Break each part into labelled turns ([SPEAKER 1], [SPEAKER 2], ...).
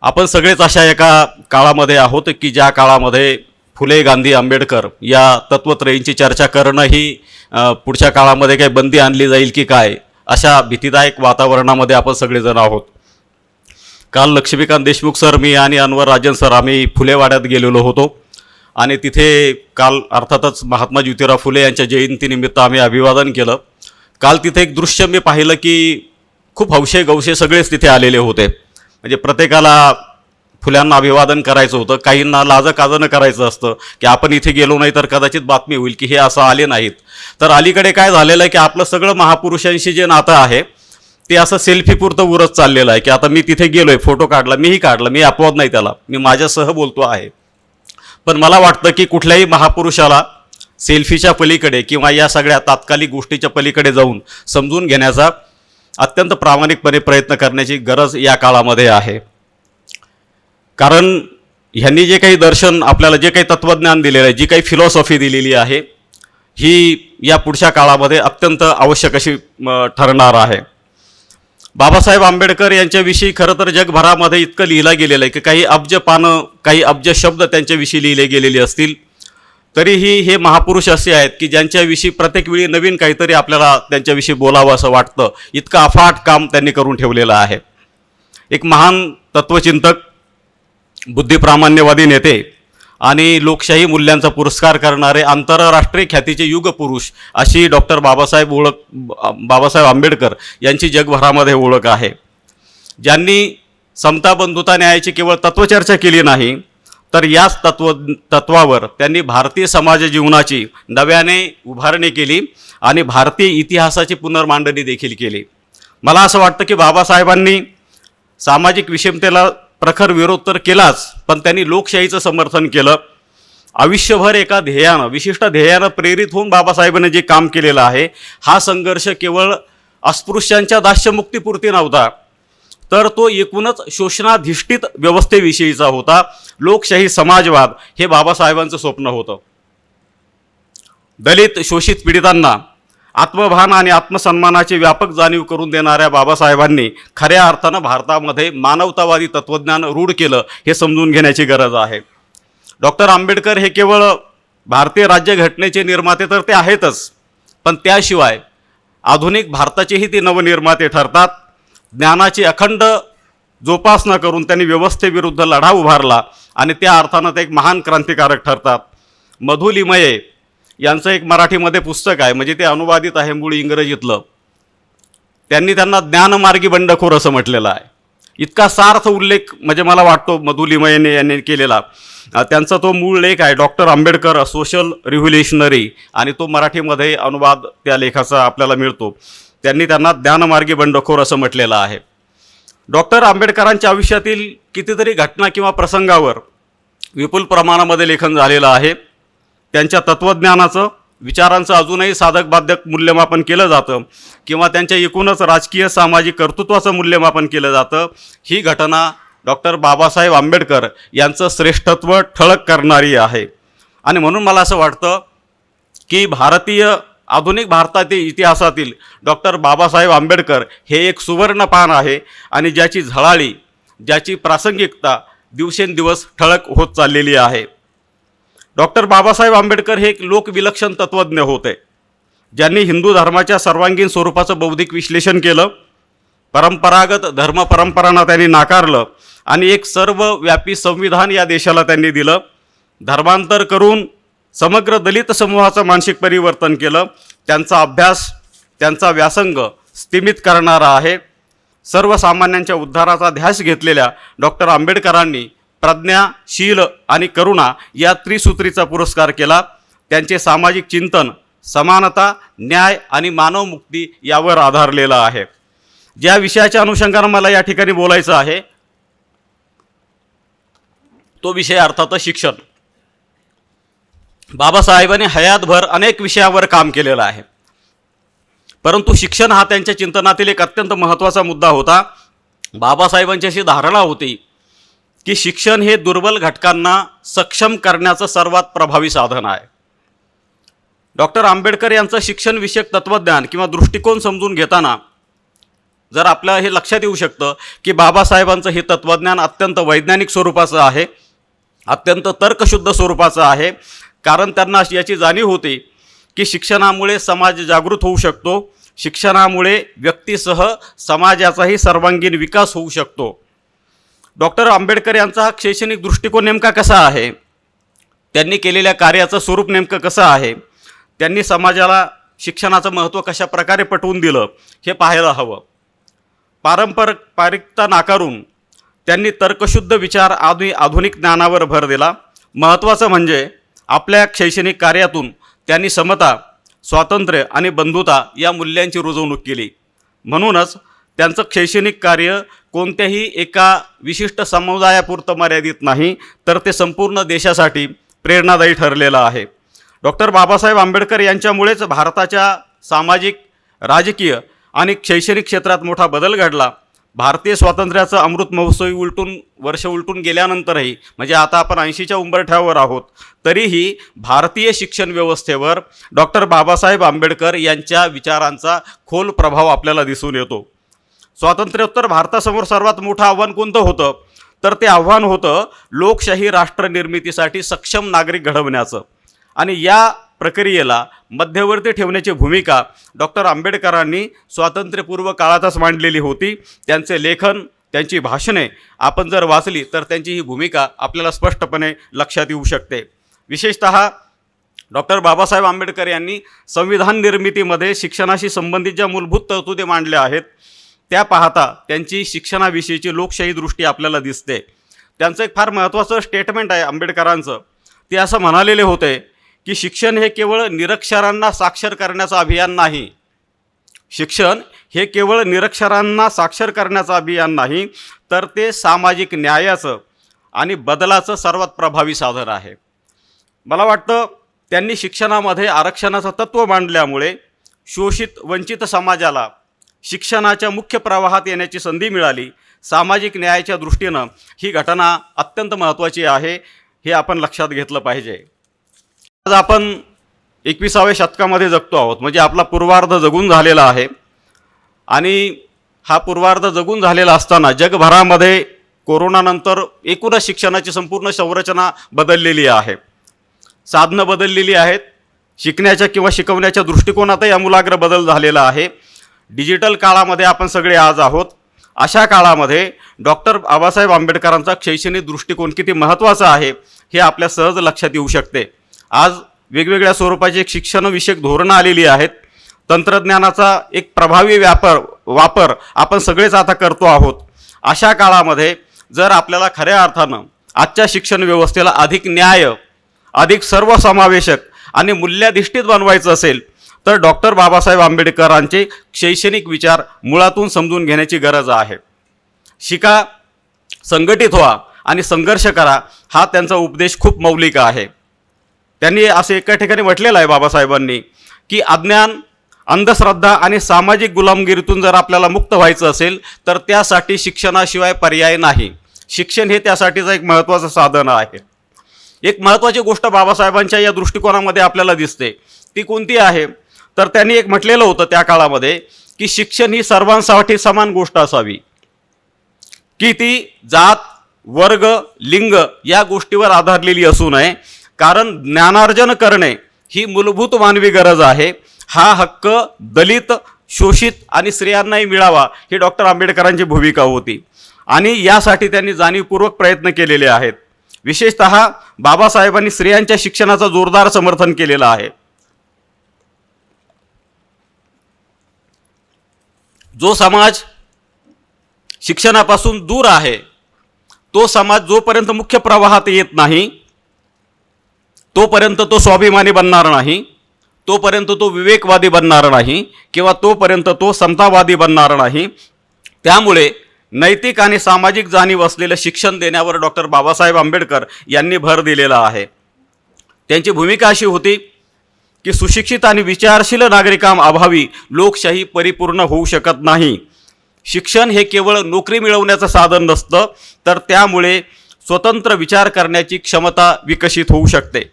[SPEAKER 1] आपण सगळेच अशा एका काळामध्ये आहोत की ज्या काळामध्ये फुले, गांधी, आंबेडकर या तत्वत्रयींची चर्चा करणं ही पुढच्या काळामध्ये काही बंदी आणली जाईल की काय, अशा भीतीदायक वातावरणामध्ये आपण सगळेजण आहोत. काल लक्ष्मीकांत देशमुख सर, मी आणि अनवर राजन सर आम्ही फुलेवाड्यात गेलेलो होतो आणि तिथे काल अर्थातच महात्मा ज्योतिराव फुले यांच्या जयंतीनिमित्त आम्ही अभिवादन केलं. काल तिथे एक दृश्य मी पाहिलं की खूप हौशे गवशे सगळेच तिथे आलेले होते. म्हणजे प्रत्येकाला फुल्यांना अभिवादन करायचं होतं. काहींना लाजकाजनं करायचं असतं की आपण इथे गेलो नाही तर कदाचित बातमी होईल की हे असं आले नाहीत. तर अलीकडे काय झालेलं आहे की आपलं सगळं महापुरुषांशी जे नातं आहे ते असं सेल्फीपुरतं उरत चाललेलं आहे की आता मी तिथे गेलोय, फोटो काढला, मीही काढला, मी अपवाद नाही त्याला, मी माझ्यासह बोलतो आहे. पण मला वाटतं की कुठल्याही महापुरुषाला सेल्फीच्या पलीकडे किंवा या सगळ्या तात्कालिक गोष्टीच्या पलीकडे जाऊन समजून घेण्याचा अत्यंत प्रामाणिकपणे प्रयत्न करण्याची गरज या काळामध्ये आहे. कारण ह्यांनी जे काही दर्शन आपल्याला, जे काही तत्त्वज्ञान दिलेलं आहे, जी काही फिलॉसॉफी दिलेली आहे, ही या पुढच्या काळामध्ये अत्यंत आवश्यक अशी ठरणार आहे. बाबासाहेब आंबेडकर यांच्याविषयी खरं तर जगभरामध्ये इतकं लिहिलं गेलेलं आहे की काही अब्ज पानं, काही अब्ज शब्द त्यांच्याविषयी लिहिले गेलेले असतील, तरीही हे महापुरुष असे आहेत की ज्यांच्याविषयी प्रत्येक वेळी नवीन काहीतरी आपल्याला त्यांच्याविषयी बोलावं असं वाटतं. इतकं अफाट काम त्यांनी करून ठेवलेलं आहे. एक महान तत्त्वचिंतक, बुद्धिप्रामाण्यवादी नेते आणि लोकशाही मूल्यांचा पुरस्कार करणारे आंतरराष्ट्रीय ख्यातीचे युगपुरुष अशी डॉक्टर बाबासाहेब आंबेडकर यांची जगभरामध्ये ओळख आहे. ज्यांनी समता, बंधुता, न्यायाची केवळ तत्वचर्चा केली नाही, तर याच तत्वावर त्यांनी भारतीय समाज जीवनाची नव्याने उभारणी केली आणि भारतीय इतिहासाची पुनर्मांडणी देखील केली. मला असं वाटतं की बाबासाहेबांनी सामाजिक विषमतेला प्रखर विरोध तर केलाच, पण त्यांनी लोकशाहीचं समर्थन केलं. आयुष्यभर एका ध्येयानं, विशिष्ट ध्येयानं प्रेरित होऊन बाबासाहेबांनी जे काम केलेलं आहे, हा संघर्ष केवळ अस्पृश्यांच्या दास्यमुक्तीपुरती नव्हता, तर तो एकूणच शोषणाधिष्ठित व्यवस्थेविषयीचा होता. लोकशाही, समाजवाद हे बाबासाहेबांचं स्वप्न होतं. दलित, शोषित पीडितांना आत्मभान आणि आत्मसन्मानाची व्यापक जाणीव करून देणाऱ्या बाबासाहेबांनी खऱ्या अर्थानं भारतामध्ये मानवतावादी तत्त्वज्ञान रूढ केलं, हे समजून घेण्याची गरज आहे. डॉक्टर आंबेडकर हे केवळ भारतीय राज्यघटनेचे निर्माते तर ते आहेतच, पण त्याशिवाय आधुनिक भारताचेही ते नवनिर्माते ठरतात. ज्ञानाची अखंड जोपासना करून त्यांनी व्यवस्थेविरुद्ध लढा उभारला आणि त्या अर्थानं ते एक महान क्रांतिकारक ठरतात. मधु लिमये यांचं एक मराठीमध्ये पुस्तक आहे, म्हणजे ते अनुवादित आहे मूळ इंग्रजीतलं. त्यांनी त्यांना ज्ञानमार्गी बंडखोर असं म्हटलेलं आहे. इतका सार्थ उल्लेख म्हणजे मला वाटतो मधु लिमये यांनी केलेला. त्यांचा तो मूळ लेख आहे डॉक्टर आंबेडकर सोशल रिव्होल्युशनरी, आणि तो मराठीमध्ये अनुवाद त्या लेखाचा आपल्याला मिळतो. त्यांनी त्यांना ज्ञानमार्गी बंडखोर असं म्हटलेलं आहे. डॉक्टर आंबेडकरांच्या आयुष्यातील कितीतरी घटना किंवा प्रसंगावर विपुल प्रमाणामध्ये लेखन झालेलं आहे. त्यांच्या तत्त्वज्ञानाचं, विचारांचं अजूनही साधक बाधक मूल्यमापन केलं जातं किंवा त्यांच्या एकूणच राजकीय सामाजिक कर्तृत्वाचं मूल्यमापन केलं जातं. ही घटना डॉक्टर बाबासाहेब आंबेडकर यांचं श्रेष्ठत्व ठळक करणारी आहे. आणि म्हणून मला असं वाटतं की आधुनिक भारतातील इतिहासातील डॉक्टर बाबासाहेब आंबेडकर हे एक सुवर्ण पान आहे आणि ज्याची झळाळी, ज्याची प्रासंगिकता दिवसेंदिवस ठळक होत चाललेली आहे. डॉक्टर बाबासाहेब आंबेडकर हे एक लोकविलक्षण तत्त्वज्ञ होते, ज्यांनी हिंदू धर्माच्या सर्वांगीण स्वरूपाचं बौद्धिक विश्लेषण केलं. परंपरागत धर्मपरंपरांना त्यांनी नाकारलं आणि एक सर्वव्यापी संविधान या देशाला त्यांनी दिलं. धर्मांतर करून समग्र दलित समूहाचं मानसिक परिवर्तन केलं. त्यांचा अभ्यास, त्यांचा व्यासंग स्तिमित करणारा आहे. सर्वसामान्यांच्या उद्धाराचा ध्यास घेतलेल्या डॉक्टर आंबेडकरांनी प्रज्ञा, शील आणि करुणा या त्रिसूत्रीचा पुरस्कार केला. त्यांचे सामाजिक चिंतन समानता, न्याय आणि मानवमुक्ती यावर आधारलेलं आहे. ज्या विषयाच्या अनुषंगानं मला या ठिकाणी बोलायचं आहे तो विषय अर्थातच शिक्षण. बाबासाहेबांनी हयातभर अनेक विषयावर काम केलेलं आहे, परंतु शिक्षण हा त्यांच्या चिंतनातील एक अत्यंत महत्त्वाचा मुद्दा होता. बाबासाहेबांची अशी धारणा होती की शिक्षण हे दुर्बल घटकांना सक्षम करण्याचं सर्वात प्रभावी साधन आहे. डॉक्टर आंबेडकर यांचं शिक्षणविषयक तत्त्वज्ञान किंवा दृष्टिकोन समजून घेताना जर आपल्याला हे लक्षात येऊ शकतं की बाबासाहेबांचं हे तत्त्वज्ञान अत्यंत वैज्ञानिक स्वरूपाचं आहे, अत्यंत तर्कशुद्ध स्वरूपाचं आहे. कारण त्यांना याची जाणीव होती की शिक्षणामुळे समाज जागृत होऊ शकतो, शिक्षणामुळे व्यक्तीसह समाजाचाही सर्वांगीण विकास होऊ शकतो. डॉक्टर आंबेडकर यांचा हा शैक्षणिक दृष्टिकोन नेमका कसा आहे, त्यांनी केलेल्या कार्याचं स्वरूप नेमकं कसं आहे, त्यांनी समाजाला शिक्षणाचं महत्त्व कशा प्रकारे पटवून दिलं हे पाहायला हवं. पारंपरिकता नाकारून त्यांनी तर्कशुद्ध विचार आधुनिक ज्ञानावर भर दिला. महत्त्वाचं म्हणजे आपल्या शैक्षणिक कार्यातून त्यांनी समता, स्वातंत्र्य आणि बंधुता या मूल्यांची रुजवणूक केली. म्हणूनच त्यांचं शैक्षणिक कार्य कोणत्याही एका विशिष्ट समुदायापुरतं मर्यादित नाही, तर ते संपूर्ण देशासाठी प्रेरणादायी ठरलेलं आहे. डॉक्टर बाबासाहेब आंबेडकर यांच्यामुळेच भारताच्या सामाजिक, राजकीय आणि शैक्षणिक क्षेत्रात मोठा बदल घडला. भारतीय स्वातंत्र्याचं अमृत महोत्सवी वर्ष उलटून गेल्यानंतरही, म्हणजे आता आपण 80च्या उंबरठ्यावर आहोत, तरीही भारतीय शिक्षण व्यवस्थेवर डॉक्टर बाबासाहेब आंबेडकर यांच्या विचारांचा खोल प्रभाव आपल्याला दिसून येतो. स्वातंत्र्योत्तर भारतासमोर सर्वात मोठं आव्हान कोणतं होतं, तर ते आव्हान होतं लोकशाही राष्ट्र निर्मितीसाठी सक्षम नागरिक घडवण्याचं. आणि या प्रक्रियेला मध्यवर्ती ठेवण्याची भूमिका डॉक्टर आंबेडकरांनी स्वातंत्र्यपूर्व काळातच मांडलेली होती. त्यांचे लेखन, त्यांची भाषणे आपण जर वाचली तर त्यांची ही भूमिका आपल्याला स्पष्टपणे लक्षात येऊ शकते. विशेषतः डॉक्टर बाबासाहेब आंबेडकर यांनी संविधान निर्मितीमध्ये शिक्षणाशी संबंधित ज्या मूलभूत तरतुदी मांडल्या आहेत त्या पाहता त्यांची शिक्षणाविषयीची लोकशाही दृष्टी आपल्याला दिसते. त्यांचं एक फार महत्त्वाचं स्टेटमेंट आहे आंबेडकरांचं. ते असं म्हणालेले होते की शिक्षण हे केवळ निरक्षरांना साक्षर करण्याचं अभियान नाही, शिक्षण हे केवळ निरक्षरांना साक्षर करण्याचं अभियान नाही, तर ते सामाजिक न्यायाचं आणि बदलाचं सर्वात प्रभावी साधन आहे. मला वाटतं त्यांनी शिक्षणामध्ये आरक्षणाचं तत्त्व मांडल्यामुळे शोषित वंचित समाजाला शिक्षणाच्या मुख्य प्रवाहात येण्याची संधी मिळाली. सामाजिक न्यायाच्या दृष्टीनं ही घटना अत्यंत महत्त्वाची आहे, हे आपण लक्षात घेतलं पाहिजे. आज आपण 21व्या शतकामध्ये जगतो आहोत, म्हणजे आपला पूर्वार्ध जगून झालेला आहे. आणि हा पूर्वार्ध जगून झालेला असताना जगभरामध्ये कोरोनानंतर एकूणच शिक्षणाची संपूर्ण संरचना बदललेली आहे, साधनं बदललेली आहेत, शिकण्याच्या किंवा शिकवण्याच्या दृष्टिकोनातही आमूलाग्र बदल झालेला आहे. डिजिटल काळामध्ये आपण सगळे आज आहोत. अशा काळामध्ये डॉक्टर बाबासाहेब आंबेडकरांचा शैक्षणिक दृष्टिकोन किती महत्त्वाचा आहे हे आपल्या सहज लक्षात येऊ शकते. आज वेगवेगळ्या स्वरूपाची एक शिक्षणविषयक धोरणं आलेली आहेत. तंत्रज्ञानाचा एक प्रभावी वापर आपण सगळेच आता करतो आहोत. अशा काळामध्ये जर आपल्याला खऱ्या अर्थानं आजच्या शिक्षण व्यवस्थेला अधिक न्याय, अधिक सर्वसमावेशक आणि मूल्याधिष्ठित बनवायचं असेल तर डॉक्टर बाबासाहेब आंबेडकरांचे शैक्षणिक विचार मुळातून समजून घेण्याची गरज आहे. शिका, संघटित व्हा आणि संघर्ष करा, हा त्यांचा उपदेश खूप मौलिक आहे. त्यांनी असे एका ठिकाणी म्हटलेलं आहे बाबासाहेबांनी की अज्ञान, अंधश्रद्धा आणि सामाजिक गुलामगिरीतून जर आपल्याला मुक्त व्हायचं असेल तर त्यासाठी शिक्षणाशिवाय पर्याय नाही. शिक्षण हे त्यासाठीचं एक महत्त्वाचं साधन आहे. एक महत्त्वाची गोष्ट बाबासाहेबांच्या या दृष्टिकोनामध्ये आपल्याला दिसते, ती कोणती आहे तर त्यांनी एक म्हटलेलं होतं त्या काळामध्ये की शिक्षण ही सर्वांसाठी समान गोष्ट असावी, की ती जात, वर्ग, लिंग या गोष्टीवर आधारलेली असू नये. कारण ज्ञानार्जन करणे ही मूलभूत मानवी गरज आहे. हा हक्क दलित, शोषित आणि स्त्रियांनाही मिळावा ही डॉक्टर आंबेडकरांची भूमिका होती आणि यासाठी त्यांनी जाणीवपूर्वक प्रयत्न केलेले आहेत. विशेषतः बाबासाहेबांनी स्त्रियांच्या शिक्षणाचं जोरदार समर्थन केलेलं आहे. जो समाज शिक्षणापासून दूर आहे तो समाज जोपर्यंत मुख्य प्रवाहात येत नाही तोपर्यंत तो स्वाभिमानी बनणार नाही, तोपर्यंत तो विवेकवादी बनणार नाही किंवा तोपर्यंत तो समतावादी बनणार नाही. त्यामुळे नैतिक आणि सामाजिक जाणीव असलेलं शिक्षण देण्यावर डॉक्टर बाबासाहेब आंबेडकर यांनी भर दिलेला आहे. त्यांची भूमिका अशी होती की सुशिक्षित आणि विचारशील नागरिकांअभावी लोकशाही परिपूर्ण होऊ शकत नाही. शिक्षण हे केवळ नोकरी मिळवण्याचं साधन नसतं, तर त्यामुळे स्वतंत्र विचार करण्याची क्षमता विकसित होऊ शकते.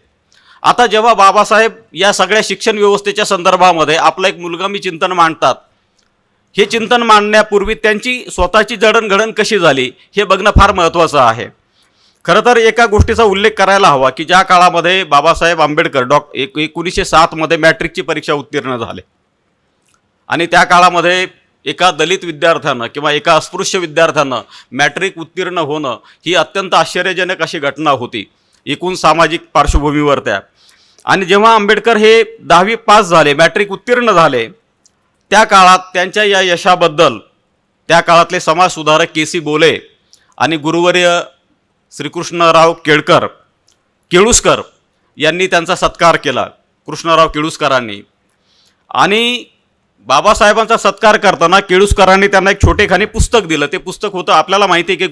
[SPEAKER 1] आता जेव्हा बाबासाहेब या सगळ्या शिक्षण व्यवस्थेच्या संदर्भामध्ये आपलं एक मूलगामी चिंतन मांडतात हे चिंतन मांडण्यापूर्वी त्यांची स्वतःची जडणघडण कशी झाली हे बघणं फार महत्त्वाचं आहे. खरं तर एका गोष्टीचा उल्लेख करायला हवा की ज्या काळामध्ये बाबासाहेब आंबेडकर 1907 मॅट्रिकची परीक्षा उत्तीर्ण झाले आणि त्या काळामध्ये एका दलित विद्यार्थ्यानं किंवा एका अस्पृश्य विद्यार्थ्यानं मॅट्रिक उत्तीर्ण होणं ही अत्यंत आश्चर्यजनक अशी घटना होती एकूण सामाजिक पार्श्वभूमीवर त्या. आणि जेव्हा आंबेडकर हे 10वी पास झाले, मॅट्रिक उत्तीर्ण झाले, त्या काळात त्यांच्या या यशाबद्दल त्या काळातले समाजसुधारक के.सी. बोले आणि गुरुवर्य श्रीकृष्णराव केळुस्कर यांनी त्यांचा सत्कार केला, कृष्णराव केळुस्करांनी. आणि बाबासाहेबांचा सत्कार करताना केळुस्करांनी त्यांना एक छोटेखानी पुस्तक दिलं. ते पुस्तक होतं, आपल्याला माहिती आहे की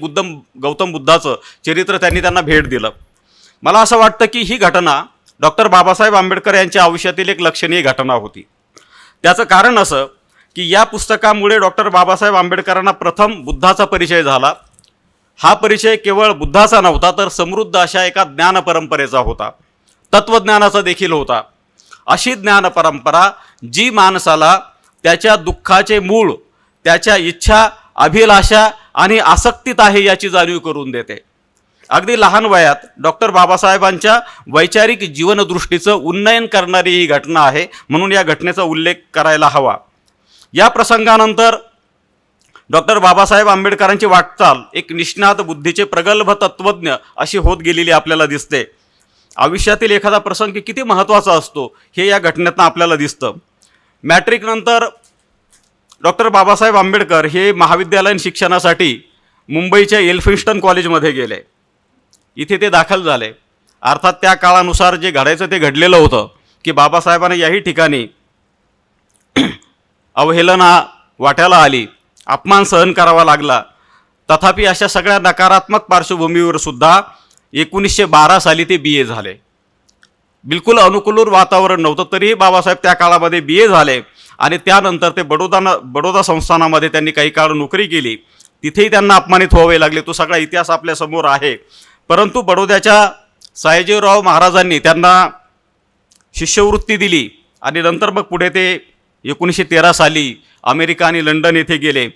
[SPEAKER 1] गौतम बुद्धाचं चरित्र त्यांनी त्यांना भेट दिलं. मला असं वाटतं की ही घटना डॉक्टर बाबासाहेब आंबेडकर यांच्या आयुष्यातील एक लक्षणीय घटना होती. त्याचं कारण असं की या पुस्तकामुळे डॉक्टर बाबासाहेब आंबेडकरांना प्रथम बुद्धाचा परिचय झाला. हा परिचय केवळ बुद्धाचा नव्हता तर समृद्ध अशा एका ज्ञान परंपरेचा होता, तत्त्वज्ञानाचा देखील होता. अशी ज्ञान परंपरा जी माणसाला त्याच्या दुःखाचे मूळ, त्याच्या इच्छा, अभिलाषा आणि आसक्तीत आहे याची जाणीव करून देते. अगदी लहान वयात डॉक्टर बाबासाहेबांच्या वैचारिक जीवनदृष्टीचं उन्नयन करणारी ही घटना आहे, म्हणून या घटनेचा उल्लेख करायला हवा. या प्रसंगानंतर डॉक्टर बाबासाहेब आंबेडकरांची वाटचाल एक निष्णात बुद्धीचे प्रगल्भ तत्त्वज्ञ अशी होत गेलेली आपल्याला दिसते. आयुष्यातील एखादा प्रसंग किती महत्त्वाचा असतो हे या घटनेतनं आपल्याला दिसतं. मॅट्रिकनंतर डॉक्टर बाबासाहेब आंबेडकर हे महाविद्यालयीन शिक्षणासाठी मुंबईच्या एल्फिन्स्टन कॉलेजमध्ये गेले. इथे ते दाखल झाले. अर्थात त्या काळानुसार जे घडायचं ते घडलेलं होतं की बाबासाहेबांना याही ठिकाणी अवहेलना वाट्याला आली, अपमान सहन करावा लागला. तथापि अशा सगळ्या नकारात्मक पार्श्वभूमीवर सुद्धा 1912 साली ते BA झाले. बिलकुल अनुकूल वातावरण नव्हतं तरीही बाबासाहेब त्या काळामध्ये BA झाले आणि त्यानंतर ते बडोदा संस्थानामध्ये त्यांनी काही काळ नोकरी केली. तिथेही त्यांना अपमानित व्हावे लागले. तो सगळा इतिहास आपल्यासमोर आहे. परंतु बडोद्याच्या सयाजीराव महाराजांनी त्यांना शिष्यवृत्ती दिली आणि नंतर मग पुढे ते 1913 साली अमेरिका आणि लंडन येथे गेले.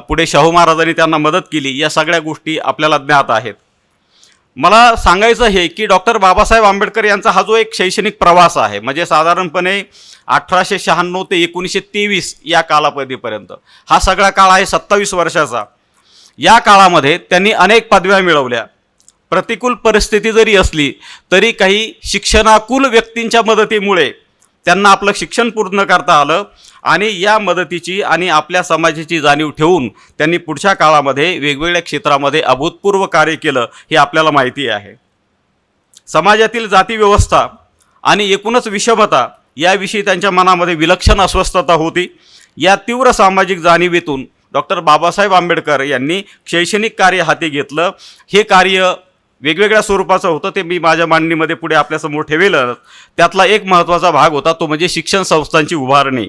[SPEAKER 1] पुढे शाहू महाराजांनी त्यांना मदत केली. या सगळ्या गोष्टी आपल्याला ज्ञात आहेत. मला सांगायचं आहे की डॉक्टर बाबासाहेब आंबेडकर यांचा हा जो एक शैक्षणिक प्रवास आहे, म्हणजे साधारणपणे 1896 ते 1923 या कालावधीपर्यंत हा सगळा काळ आहे 27 वर्षाचा. या काळामध्ये त्यांनी अनेक पदव्या मिळवल्या. प्रतिकूल परिस्थिती जरी असली तरी काही शिक्षणाकुल व्यक्तींच्या मदतीमुळे त्यांना आपलं शिक्षण पूर्ण करता आलं आणि या मदतीची आणि आपल्या समाजाची जाणीव ठेवून त्यांनी पुढच्या काळामध्ये वेगवेगळ्या क्षेत्रामध्ये अभूतपूर्व कार्य केलं हे आपल्याला माहिती आहे. समाजातील जातीव्यवस्था आणि एकूणच विषमता याविषयी त्यांच्या मनामध्ये विलक्षण अस्वस्थता होती. या तीव्र सामाजिक जाणीवेतून डॉक्टर बाबासाहेब आंबेडकर यांनी शैक्षणिक कार्य हाती घेतलं. हे कार्य वेगवेगळ्या स्वरूपाचं होतं, ते मी माझ्या मांडणीमध्ये पुढे आपल्यासमोर ठेवेल. त्यातला एक महत्त्वाचा भाग होता तो म्हणजे शिक्षण संस्थांची उभारणी,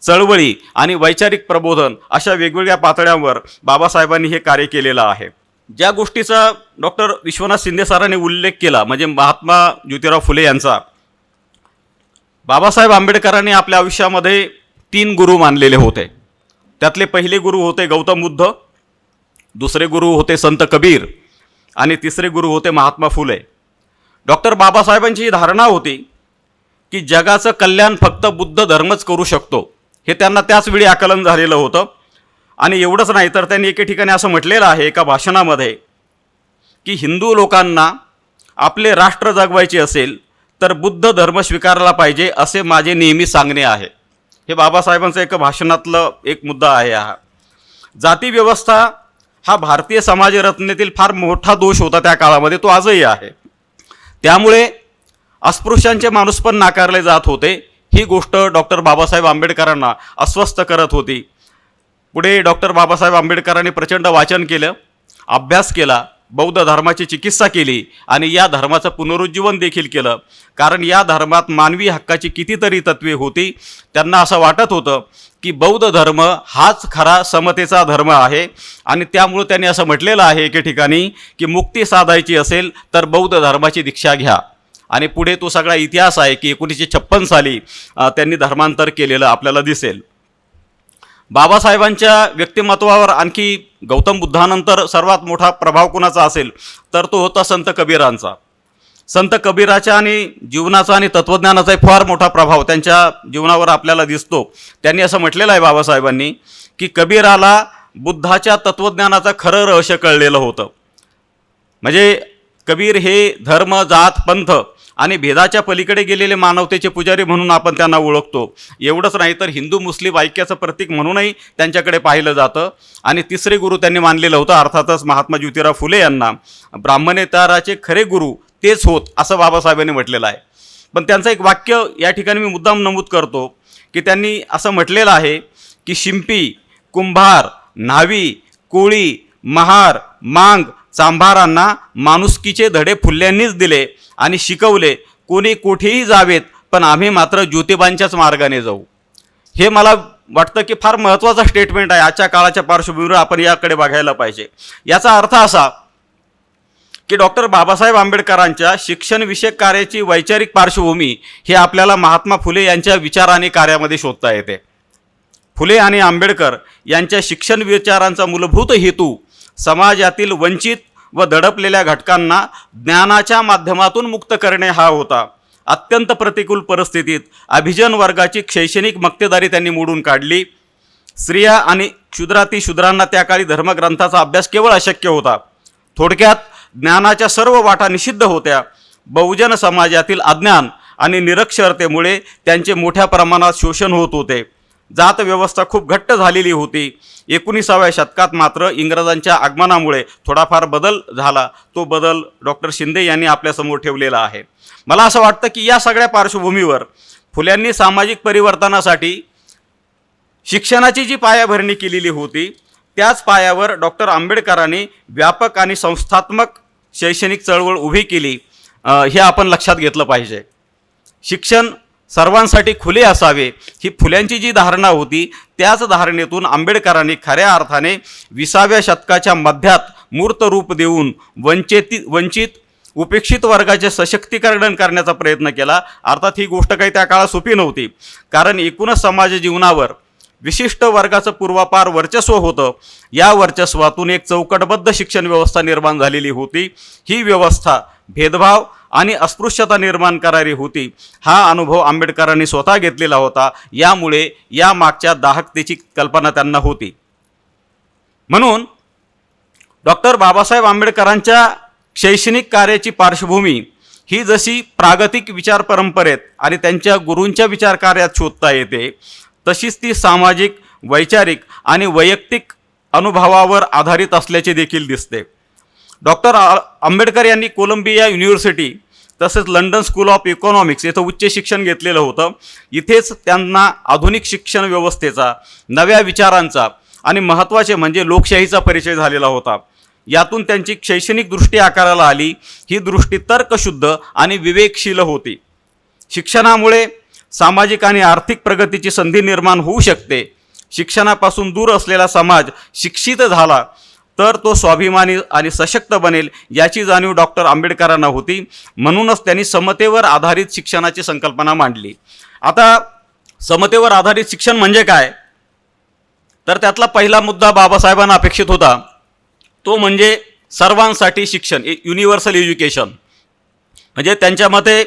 [SPEAKER 1] चळवळी आणि वैचारिक प्रबोधन अशा वेगवेगळ्या पातळ्यांवर बाबासाहेबांनी हे कार्य केलेलं आहे. ज्या गोष्टीचा डॉक्टर विश्वनाथ शिंदे सरांनी उल्लेख केला म्हणजे महात्मा ज्योतिराव फुले यांचा, बाबासाहेब आंबेडकरांनी आपल्या आयुष्यामध्ये 3 गुरु मानलेले होते. त्यातले पहिले गुरु होते गौतम बुद्ध, दुसरे गुरु होते संत कबीर आणि तिसरे गुरु होते महात्मा फुले. डॉक्टर बाबासाहेबांची ही धारणा होती की जगाचं कल्याण फक्त बुद्ध धर्मच करू शकतो, हे त्यांना त्याच वेळी आकलन झालेलं होतं. आणि एवढंच नाही तर त्यांनी एके ठिकाणी असं म्हटलेलं आहे एका भाषणामध्ये की हिंदू लोकांना आपले राष्ट्र जगवायचे असेल तर बुद्ध धर्म स्वीकारला पाहिजे असे माझे नेहमी सांगणे आहे. हे बाबासाहेबांचं एक भाषणातलं एक मुद्दा आहे. हा जाती व्यवस्था हा भारतीय समाजरचनेतील फार मोठा दोष होता त्या काळामध्ये, तो आजही आहे. त्यामुळे अस्पृश्यांचे माणूस पण नाकारले जात होते. ही गोष्ट डॉक्टर बाबासाहेब आंबेडकरांना अस्वस्थ करत होती. पुढे डॉक्टर बाबासाहेब आंबेडकरांनी प्रचंड वाचन केलं, अभ्यास केला, बौद्ध धर्माची चिकित्सा केली आणि या धर्माचं पुनरुज्जीवन देखील केलं. कारण या धर्मात मानवी हक्काची कितीतरी तत्वे होती. त्यांना असं वाटत होतं की बौद्ध धर्म हाच खरा समतेचा धर्म आहे आणि त्यामुळे त्यांनी असं म्हटलेलं आहे एके ठिकाणी की मुक्ती साधायची असेल तर बौद्ध धर्माची दीक्षा घ्या. आणि पुढे तो सगळा इतिहास आहे की 1956 साली त्यांनी धर्मांतर केलेलं आपल्याला दिसेल. बाबासाहेबांच्या व्यक्तिमत्वावर आणखी गौतम बुद्धानंतर सर्वात मोठा प्रभाव कुणाचा असेल तर तो होता संत कबीरांचा. संत कबीराच्या आणि जीवनाचा आणि तत्त्वज्ञानाचा फार मोठा प्रभाव त्यांच्या जीवनावर आपल्याला दिसतो. त्यांनी असं म्हटलेलं आहे बाबासाहेबांनी की कबीराला बुद्धाच्या तत्त्वज्ञानाचं खरं रहस्य कळलेलं होतं. म्हणजे कबीर हे धर्म, जात, पंथ आणि भेदाच्या पलीकडे गेलेले मानवतेचे पुजारी म्हणून आपण त्यांना ओळखतो. एवढंच नाही तर हिंदू मुस्लिम ऐक्याचं प्रतीक म्हणूनही त्यांच्याकडे पाहिलं जातं. आणि तिसरे गुरु त्यांनी मानलेलं होतं, अर्थातच महात्मा ज्योतिराव फुले यांना ब्राह्मणेतराचे खरे गुरु तेच होत असं बाबासाहेबांनी म्हटलेलं आहे. पण त्यांचं एक वाक्य या ठिकाणी मी मुद्दाम नमूद करतो की त्यांनी असं म्हटलेलं आहे की शिंपी, कुंभार, न्हावी, कोळी, महार, मांग, चांभारांना माणुसकीचे धडे फुल्यांनीच दिले आणि शिकवले. कोणी कोठेही जावेत पण आम्ही मात्र ज्योतिबांच्याच मार्गाने जाऊ. हे मला वाटतं की फार महत्त्वाचा स्टेटमेंट आहे. आजच्या काळाच्या पार्श्वभूमीवर आपण याकडे बघायला पाहिजे. याचा अर्थ असा की डॉक्टर बाबासाहेब आंबेडकरांच्या शिक्षणविषयक कार्याची वैचारिक पार्श्वभूमी हे आपल्याला महात्मा फुले यांच्या विचार आणि कार्यामध्ये शोधता येते. फुले आणि आंबेडकर यांच्या शिक्षण विचारांचा मूलभूत हेतू समाजातील वंचित व दडपलेल्या घटकांना ज्ञानाच्या माध्यमातून मुक्त करणे हा होता. अत्यंत प्रतिकूल परिस्थितीत अभिजन वर्गाची शैक्षणिक मक्तेदारी त्यांनी मोडून काढली. स्त्रिया आणि शूद्रांना त्या काळी धर्मग्रंथाचा अभ्यास केवळ अशक्य होता. थोडक्यात ज्ञानाच्या सर्व वाटा निषिद्ध होत्या. बहुजन समाजातील अज्ञान आणि निरक्षरतेमुळे त्यांचे मोठ्या प्रमाणात शोषण होत होते. जात व्यवस्था खूप घट्ट झालेली होती. 19व्या शतकात मात्र इंग्रजांच्या आगमनामुळे थोडाफार बदल झाला. तो बदल डॉक्टर शिंदे यांनी आपल्यासमोर ठेवलेला आहे. मला असं वाटतं की या सगळ्या पार्श्वभूमीवर फुल्यांनी सामाजिक परिवर्तनासाठी शिक्षणाची जी पायाभरणी केलेली होती त्याच पायावर डॉक्टर आंबेडकरांनी व्यापक आणि संस्थात्मक शैक्षणिक चळवळ उभी केली. हे आपण लक्षात घेतलं पाहिजे. शिक्षण सर्वांसाठी खुले असावे ही फुल्यांची जी धारणा होती त्याच धारणेतून आंबेडकरांनी खऱ्या अर्थाने 20व्या शतकाच्या मध्यात मूर्त रूप देऊन वंचित उपेक्षित वर्गाचे सशक्तीकरण करण्याचा प्रयत्न केला. अर्थात ही गोष्ट काही त्या काळात सोपी नव्हती, कारण एकूणच समाज जीवनावर विशिष्ट वर्गाचं पूर्वापार वर्चस्व होतं. या वर्चस्वातून एक चौकटबद्ध शिक्षण व्यवस्था निर्माण झालेली होती. ही व्यवस्था भेदभाव आणि अस्पृश्यता निर्माण करणारी होती. हा अनुभव आंबेडकरांनी स्वतः घेतलेला होता. यामुळे या मागच्या दाहकतेची कल्पना त्यांना होती. म्हणून डॉक्टर बाबासाहेब आंबेडकरांच्या शैक्षणिक कार्याची पार्श्वभूमी ही जशी प्रागतिक विचार परंपरेत आणि त्यांच्या गुरूंच्या विचार कार्यात शोधता येते, तशीच ती सामाजिक, वैचारिक आणि वैयक्तिक अनुभवावर आधारित असल्याचे देखील दिसते. डॉक्टर आंबेडकर यांनी कोलंबिया युनिव्हर्सिटी तसेच लंडन स्कूल ऑफ इकॉनॉमिक्स येथे उच्च शिक्षण घेतलेलं होतं. इथेच त्यांना आधुनिक शिक्षण व्यवस्थेचा, नव्या विचारांचा आणि महत्त्वाचे म्हणजे लोकशाहीचा परिचय झालेला होता. यातून त्यांची शैक्षणिक दृष्टी आकाराला आली. ही दृष्टी तर्कशुद्ध आणि विवेकशील होती. शिक्षणामुळे सामाजिक आणि आर्थिक प्रगतीची संधी निर्माण होऊ शकते. शिक्षणापासून दूर असलेला समाज शिक्षित झाला तर तो स्वाभिमानी आणि सशक्त बनेल याची जाणीव डॉक्टर आंबेडकरांना होती. म्हणूनच त्यांनी समतेवर आधारित शिक्षणाची संकल्पना मांडली. आता समतेवर आधारित शिक्षण म्हणजे काय, तर त्यातला पहिला मुद्दा बाबासाहेबांना अपेक्षित होता तो म्हणजे सर्वांसाठी शिक्षण, युनिव्हर्सल एज्युकेशन. म्हणजे त्यांच्या मते